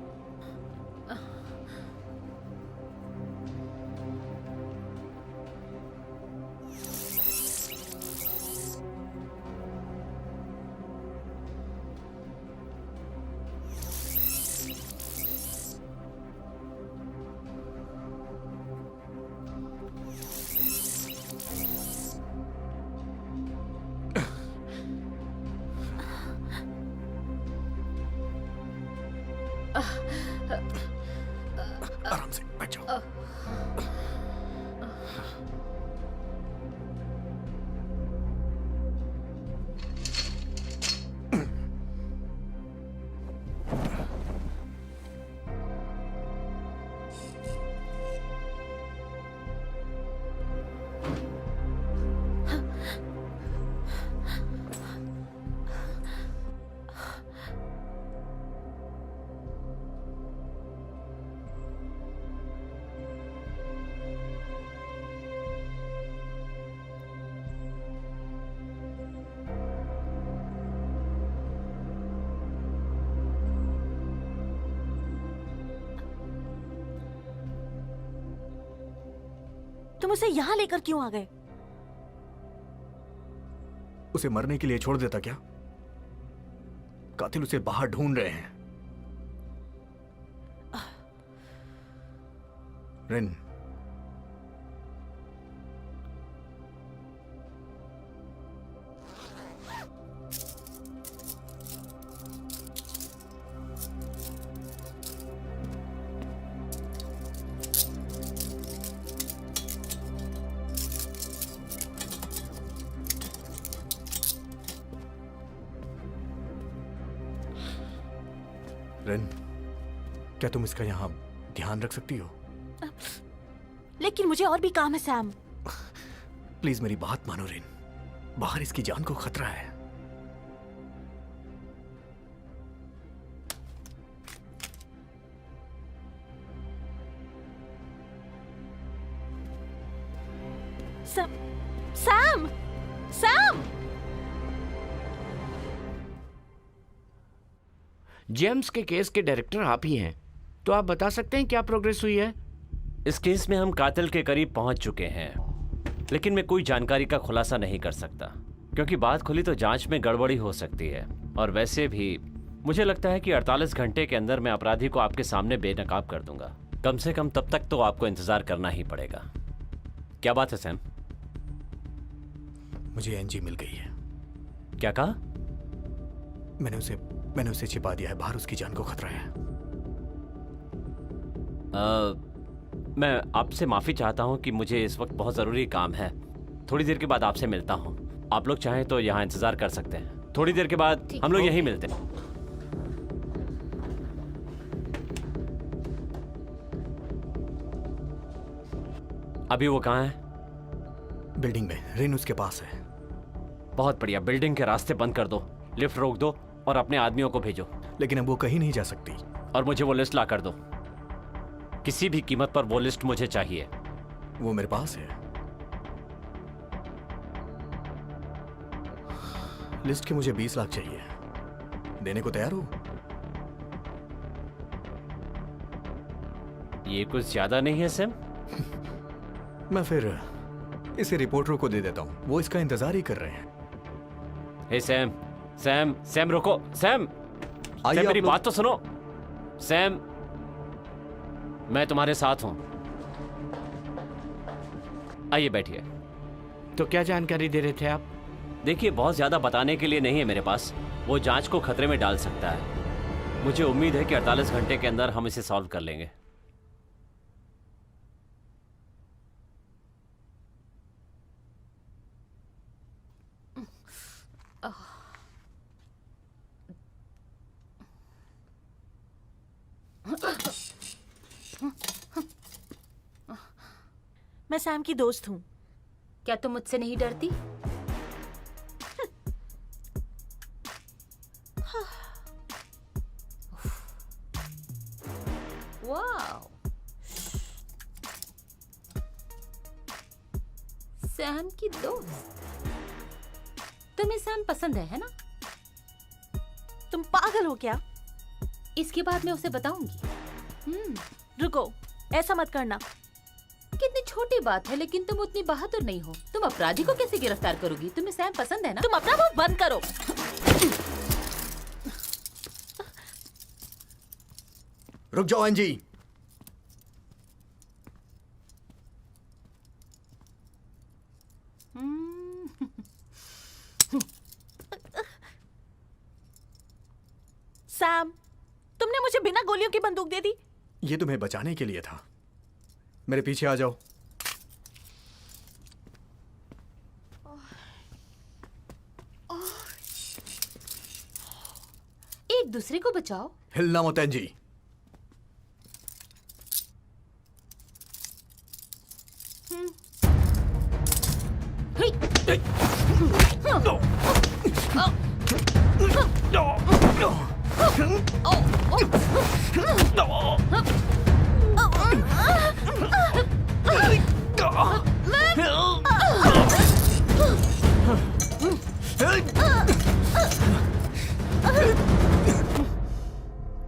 आराम से बैठ जाओ। तुम उसे यहाँ लेकर क्यों आ गए? उसे मरने के लिए छोड़ देता क्या? कातिल उसे बाहर ढूंढ रहे हैं। रिन, रिन, क्या तुम इसका यहां ध्यान रख सकती हो? लेकिन मुझे और भी काम है सैम। प्लीज मेरी बात मानो रिन, बाहर इसकी जान को खतरा है। Sam Sam Sam! जेम्स के केस के डायरेक्टर आप ही हैं, तो आप बता सकते हैं क्या प्रोग्रेस हुई है? इस केस में हम कातिल के करीब पहुंच चुके हैं, लेकिन मैं कोई जानकारी का खुलासा नहीं कर सकता, क्योंकि बात खुली तो जांच में गड़बड़ी हो सकती है। और वैसे भी मुझे लगता है कि 48 घंटे के अंदर मैं अपराधी को आपके सामने बेनकाब कर दूंगा। कम से कम तब तक तो आपको इंतजार करना ही पड़ेगा। क्या बात है सैम? मुझे एनजी मिल गई है। क्या कहा? मैंने उसे छिपा दिया है, बाहर उसकी जान को खतरा है। मैं आपसे माफी चाहता हूं कि मुझे इस वक्त बहुत जरूरी काम है। थोड़ी देर के बाद आपसे मिलता हूं। आप लोग चाहें तो यहाँ इंतजार कर सकते हैं। थोड़ी देर के बाद हम लोग यहीं मिलते हैं। अभी वो कहाँ है? बिल्डिंग में, रिन उसके पास है। बहुत बढ़िया, बिल्डिंग के रास्ते बंद कर दो, लिफ्ट रोक दो और अपने आदमियों को भेजो। लेकिन अब वो कहीं नहीं जा सकती। और मुझे वो लिस्ट ला कर दो। किसी भी कीमत पर वो लिस्ट मुझे चाहिए। वो मेरे पास है। लिस्ट के मुझे 20 लाख चाहिए। देने को तैयार हो? ये कुछ ज्यादा नहीं है सैम? मैं फिर इसे रिपोर्टरों को दे देता हूं, वो इसका इंतजार ही कर रहे हैं। हे सैम, सैम, सैम रुको। सैम, आइए, मेरी आप लोग- बात तो सुनो। सैम, मैं तुम्हारे साथ हूं। आइए बैठिए। तो क्या जानकारी दे रहे थे आप? देखिए, बहुत ज्यादा बताने के लिए नहीं है मेरे पास। वो जांच को खतरे में डाल सकता है। मुझे उम्मीद है कि 48 घंटे के अंदर हम इसे सॉल्व कर लेंगे। मैं सैम की दोस्त हूँ। क्या तुम मुझसे नहीं डरती? वाओ, सैम की दोस्त। तुम्हें सैम पसंद है ना? तुम पागल हो क्या? इसके बाद मैं उसे बताऊंगी। रुको, ऐसा मत करना। कितनी छोटी बात है, लेकिन तुम उतनी बहादुर नहीं हो। तुम अपराधी को कैसे गिरफ्तार करोगी? तुम्हें सैम पसंद है ना? तुम अपना मुंह बंद करो। रुक जाओ एनजी। सैम, तुमने मुझे बिना गोलियों की बंदूक दे दी। ये तुम्हें बचाने के लिए था। मेरे पीछे आ जाओ। एक दूसरे को बचाओ। हिलना मत एनजी।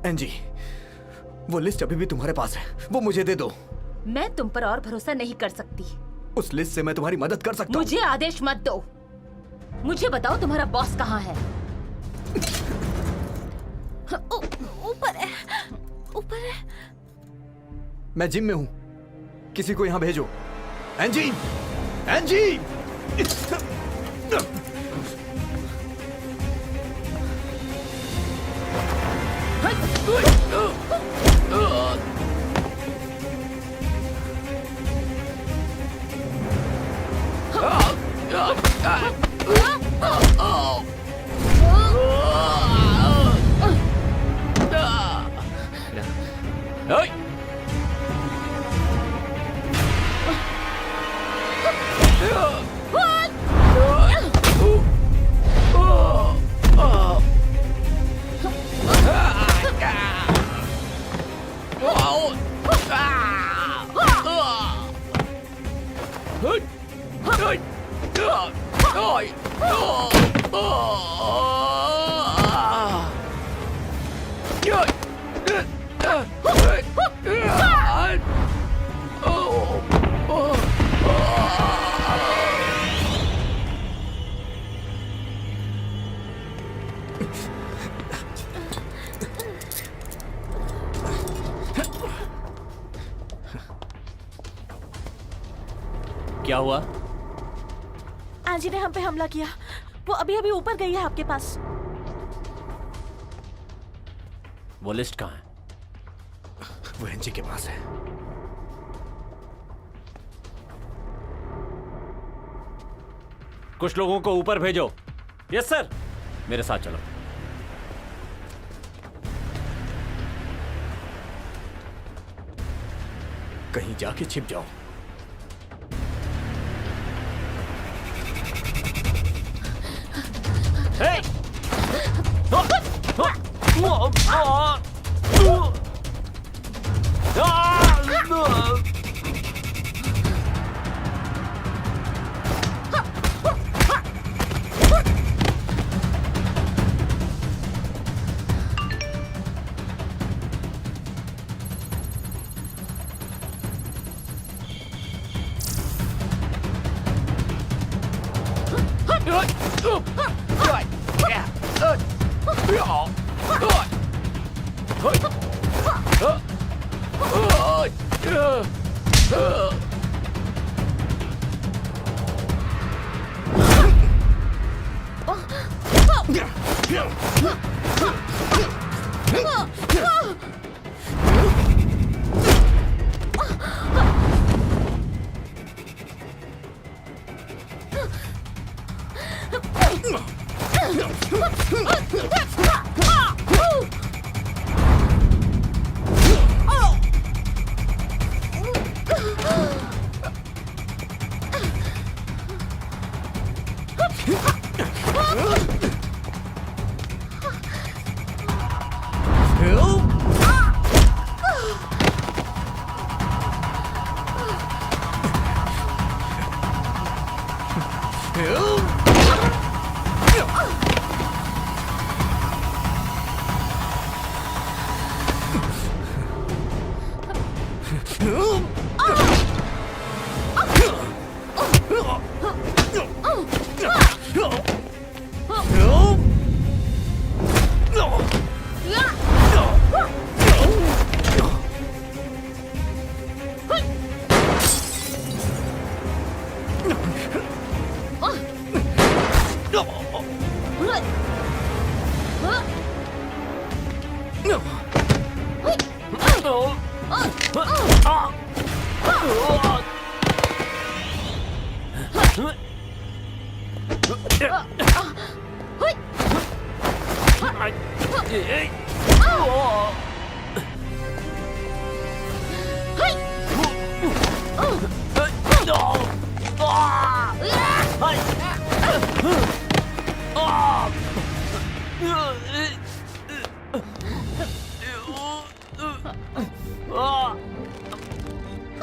एनजी, वो लिस्ट अभी भी तुम्हारे पास है, वो मुझे दे दो। मैं तुम पर और भरोसा नहीं कर सकती। उस लिस्ट से मैं तुम्हारी मदद कर सकता हूँ। मुझे आदेश मत दो। मुझे बताओ तुम्हारा बॉस कहाँ है? ऊपर है, ऊपर है। मैं जिम में हूँ, किसी को यहाँ भेजो। Angie, Angie! क्या हुआ? एंजी ने हम पे हमला किया। वो अभी अभी ऊपर गई है आपके पास। वो लिस्ट कहाँ है? वो एनजी के पास है। कुछ लोगों को ऊपर भेजो। Yes sir. मेरे साथ चलो। कहीं जाके छिप जाओ।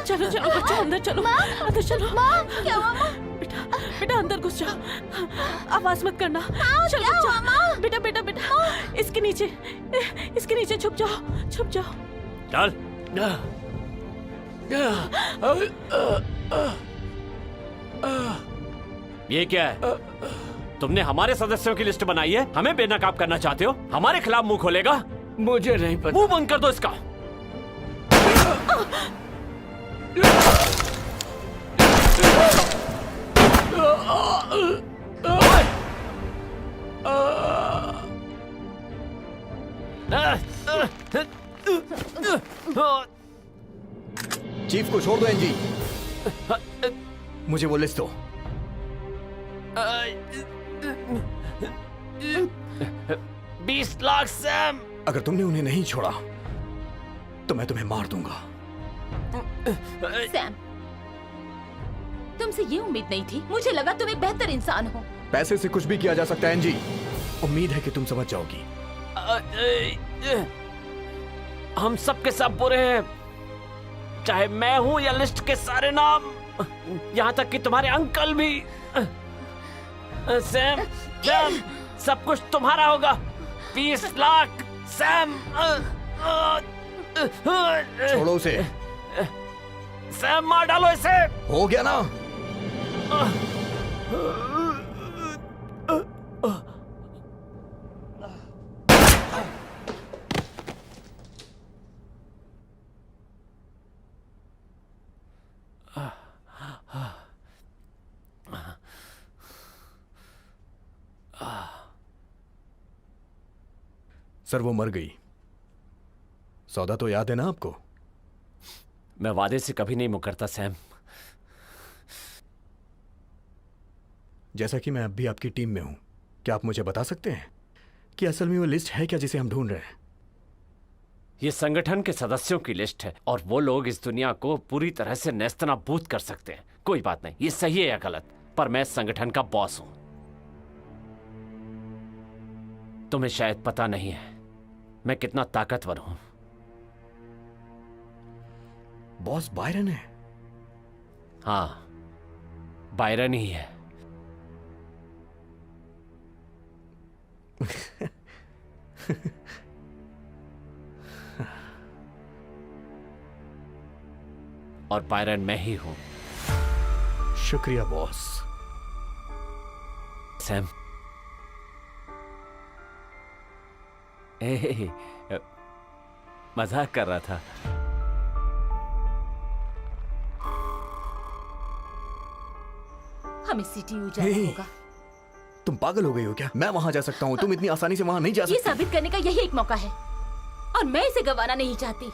चलो चलो बच्चों अंदर चलो। अंदर चलो। क्या हुआ माँ? बेटा बेटा अंदर घुस जाओ। आवाज मत करना। चलो बच्चा। बेटा बेटा बेटा इसके नीचे छुप जाओ। छुप जाओ। चल। ये क्या है? तुमने हमारे सदस्यों की लिस्ट बनाई है, हमें बेनकाब करना चाहते हो? हमारे खिलाफ मुंह खोलेगा? मुझे नहीं पता। मुंह बंद कर दो इसका। चीफ को छोड़ दो एनजी। मुझे वो लिस्ट दो। 20 लाख सैम। अगर तुमने उन्हें नहीं छोड़ा तो मैं तुम्हें मार दूंगा। सैम तुमसे ये उम्मीद नहीं थी। मुझे लगा तुम एक बेहतर इंसान हो। पैसे से कुछ भी किया जा सकता है एनजी। उम्मीद है कि तुम समझ जाओगी। हम सब के सब बुरे हैं, चाहे मैं हूं या लिस्ट के सारे नाम, यहां तक कि तुम्हारे अंकल भी। सैम, सैम, सब कुछ तुम्हारा होगा। 20 लाख। सैम, छोड़ो उसे। सैम, मार डालो इसे। हो गया ना। सर वो मर गई। सौदा तो याद है ना आपको? मैं वादे से कभी नहीं मुकरता सैम। जैसा कि मैं अब भी आपकी टीम में हूं, क्या आप मुझे बता सकते हैं कि असल में वो लिस्ट है क्या जिसे हम ढूंढ रहे हैं? ये संगठन के सदस्यों की लिस्ट है और वो लोग इस दुनिया को पूरी तरह से नेस्तनाबूद कर सकते हैं। कोई बात नहीं, ये सही है या गलत, पर मैं संगठन का बॉस हूं। तुम्हें शायद पता नहीं है मैं कितना ताकतवर हूं। बॉस बायरन है? हाँ, बायरन ही है। और बायरन मैं ही हूं। शुक्रिया बॉस। सैम, मजाक कर रहा था। हमें सीटीयू जाना हे। होगा। तुम पागल हो गई हो क्या? मैं वहां जा सकता हूं, तुम इतनी आसानी से वहां नहीं जा ये सकती। साबित करने का यही एक मौका है और मैं इसे गंवाना नहीं चाहती।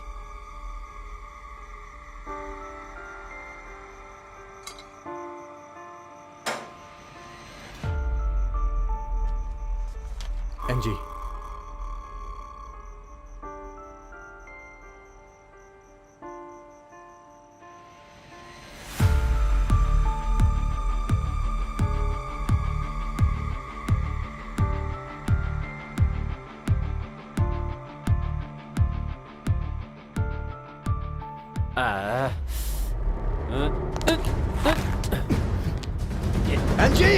Angie, Angie!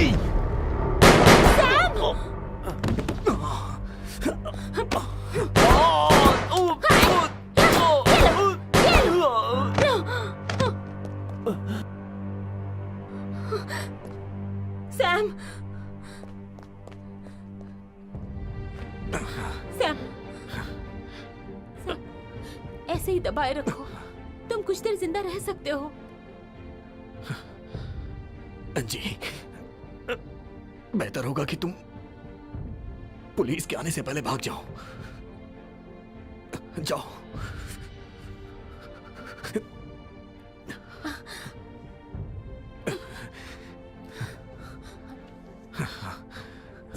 Sam, Sam, Sam, ऐसे ही दबाए रखो। तुम कुछ देर जिंदा रह सकते हो। एनजी, बेहतर होगा कि तुम पुलिस के आने से पहले भाग जाओ। जाओ।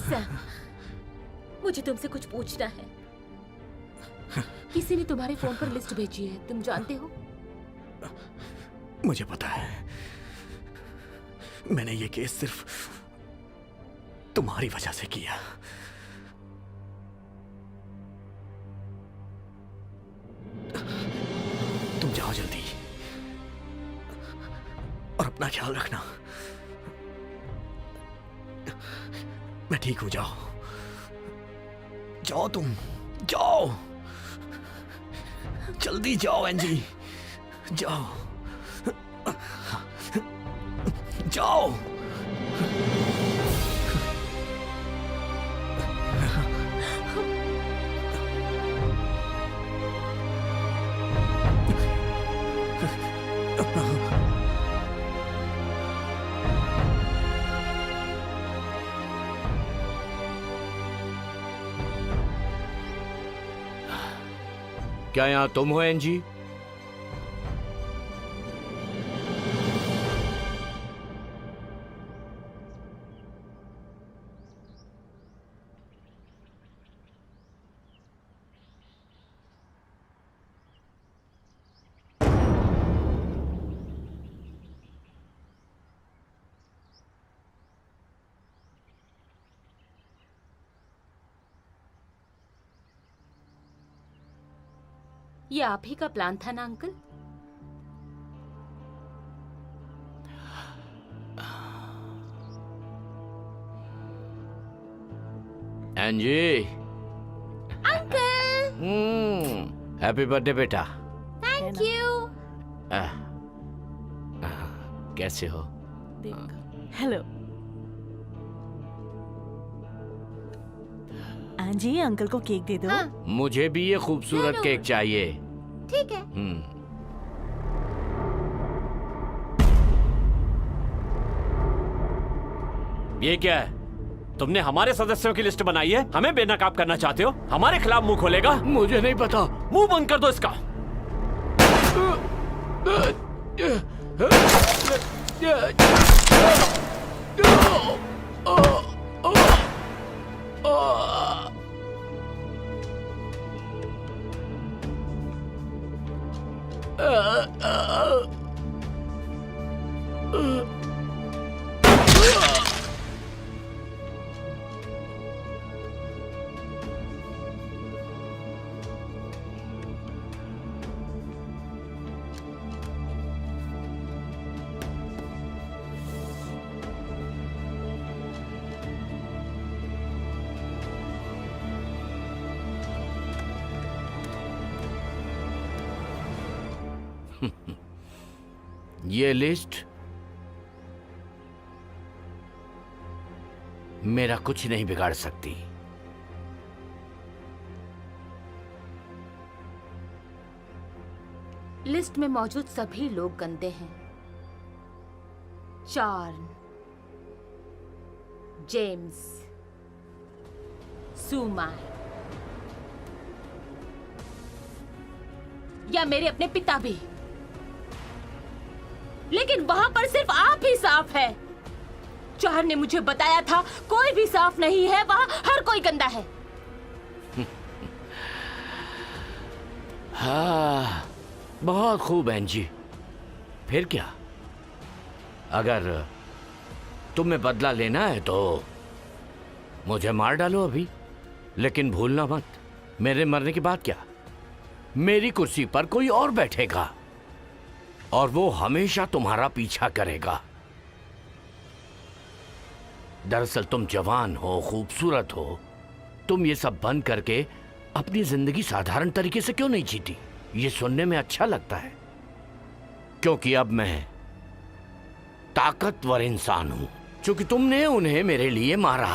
सैम, मुझे तुमसे कुछ पूछना है। किसी ने तुम्हारे फोन पर लिस्ट भेजी है, तुम जानते हो? मुझे पता है। मैंने ये केस सिर्फ तुम्हारी वजह से किया। तुम जाओ जल्दी और अपना ख्याल रखना। मैं ठीक हूं, जाओ जाओ, तुम जाओ, जल्दी जाओ एनजी, जाओ जाओ। क्या यहां तुम हो एनजी? ये आप ही का प्लान था ना अंकल? एंजी, अंकल, हैप्पी बर्थडे बेटा। Thank you. कैसे हो? हेलो आंजी, अंकल को केक दे दो। हाँ, मुझे भी ये खूबसूरत जरूर। केक चाहिए। ठीक है। ये क्या है? तुमने हमारे सदस्यों की लिस्ट बनाई है, हमें बेनकाब करना चाहते हो? हमारे खिलाफ मुंह खोलेगा? मुझे नहीं पता। मुंह बंद कर दो इसका। ये लिस्ट मेरा कुछ नहीं बिगाड़ सकती। लिस्ट में मौजूद सभी लोग गंदे हैं। चार्न, जेम्स, सुमा या मेरे अपने पिता भी। लेकिन वहां पर सिर्फ आप ही साफ है। चार ने मुझे बताया था कोई भी साफ नहीं है, वहां हर कोई गंदा है। हाँ, बहुत खूब एंजी। फिर क्या? अगर तुम्हें बदला लेना है तो मुझे मार डालो अभी, लेकिन भूलना मत, मेरे मरने के बाद क्या, मेरी कुर्सी पर कोई और बैठेगा और वो हमेशा तुम्हारा पीछा करेगा। दरअसल तुम जवान हो, खूबसूरत हो, तुम ये सब बंद करके अपनी जिंदगी साधारण तरीके से क्यों नहीं जीती? ये सुनने में अच्छा लगता है, क्योंकि अब मैं ताकतवर इंसान हूं, क्योंकि तुमने उन्हें मेरे लिए मारा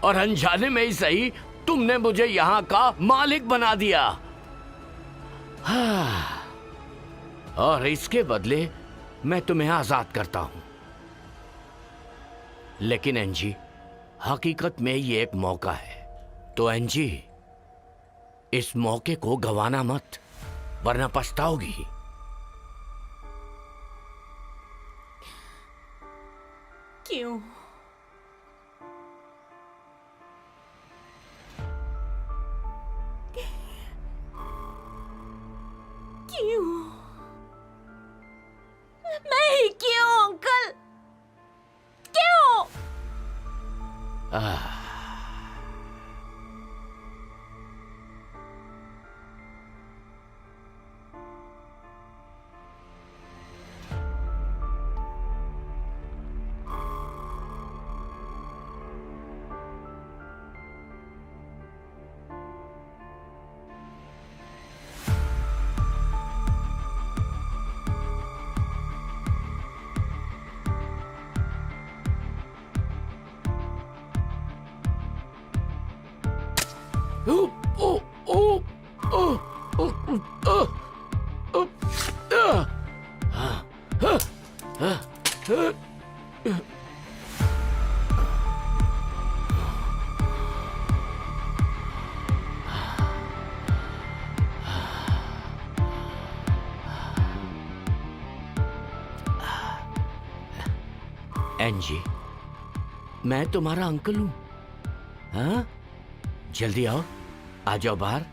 और अनजाने में ही सही तुमने मुझे यहां का मालिक बना दिया। और इसके बदले मैं तुम्हें आजाद करता हूं। लेकिन एंजी, हकीकत में ये एक मौका है, तो एंजी इस मौके को गंवाना मत, वरना पछताओगी। क्यों? क्यों? नहीं, क्यों अंकल? क्यों? एंजी, मैं तुम्हारा अंकल हूं। हाँ, जल्दी आओ, आ जाओ बाहर।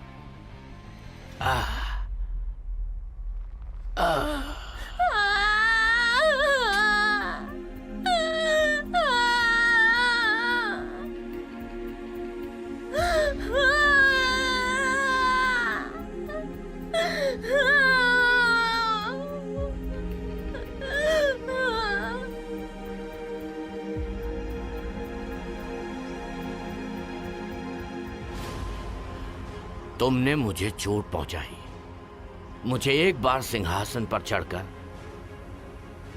तुमने मुझे चोट पहुंचाई। मुझे एक बार सिंहासन पर चढ़कर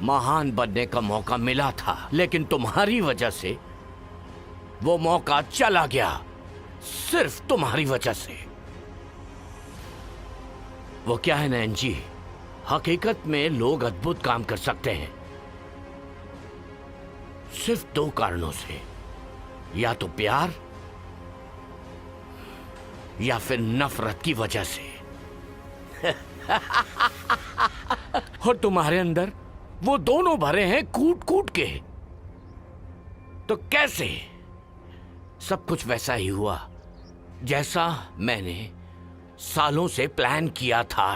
महान बनने का मौका मिला था, लेकिन तुम्हारी वजह से वो मौका चला गया। सिर्फ तुम्हारी वजह से। वो क्या है नैन जी, हकीकत में लोग अद्भुत काम कर सकते हैं सिर्फ 2 कारणों से, या तो प्यार या फिर नफरत की वजह से। और तुम्हारे अंदर वो दोनों भरे हैं कूट कूट के। तो कैसे? सब कुछ वैसा ही हुआ जैसा मैंने सालों से प्लान किया था।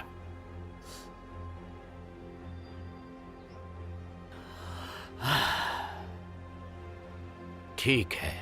ठीक है।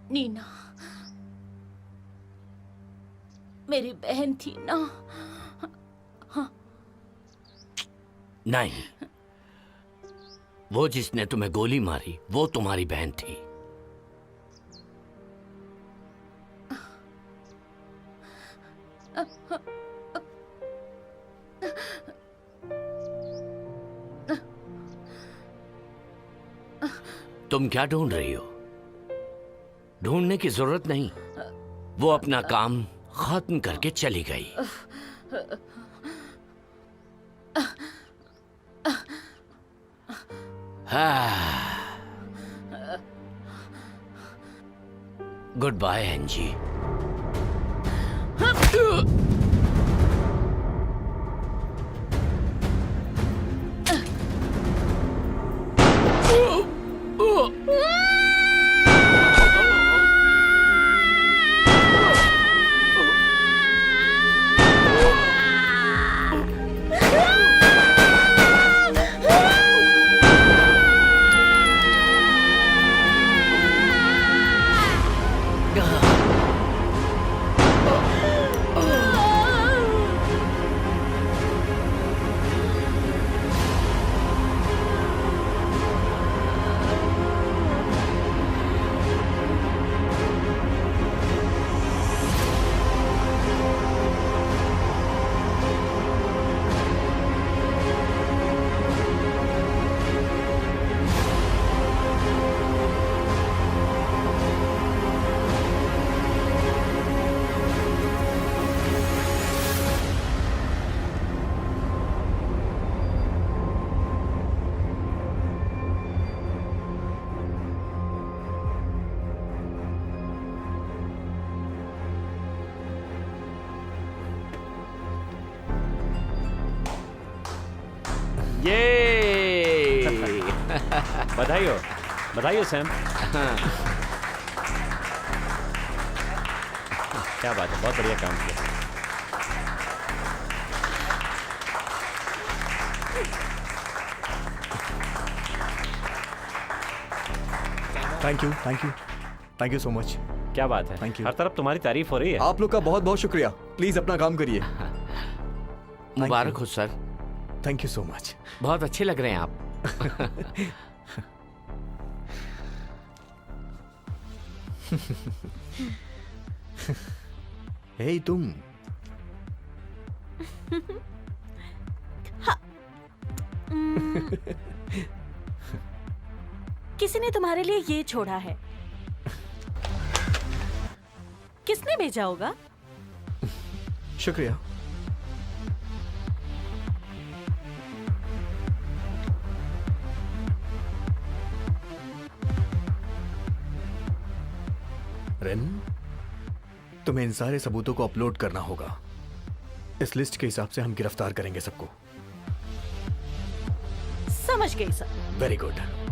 नीना मेरी बहन थी ना। नहीं, वो जिसने तुम्हें गोली मारी वो तुम्हारी बहन थी। तुम क्या ढूंढ रही हो? ढूंढने की जरूरत नहीं, वो अपना काम खत्म करके चली गई। Good bye एंजी। ये बधाई हो, बधाई हो सैम। क्या बात है, बहुत बढ़िया काम किया। Thank you, thank you, thank you so much. क्या बात है, Thank you. हर तरफ तुम्हारी तारीफ हो रही है। आप लोग का बहुत बहुत शुक्रिया। प्लीज अपना काम करिए। मुबारक हो sir. Thank you so much. बहुत अच्छे लग रहे हैं आप। हे तुम। किसी ने तुम्हारे लिए ये छोड़ा है। किसने भेजा होगा? शुक्रिया। रेन, तुम्हें इन सारे सबूतों को अपलोड करना होगा। इस लिस्ट के हिसाब से हम गिरफ्तार करेंगे सबको। समझ गई सर। Very good.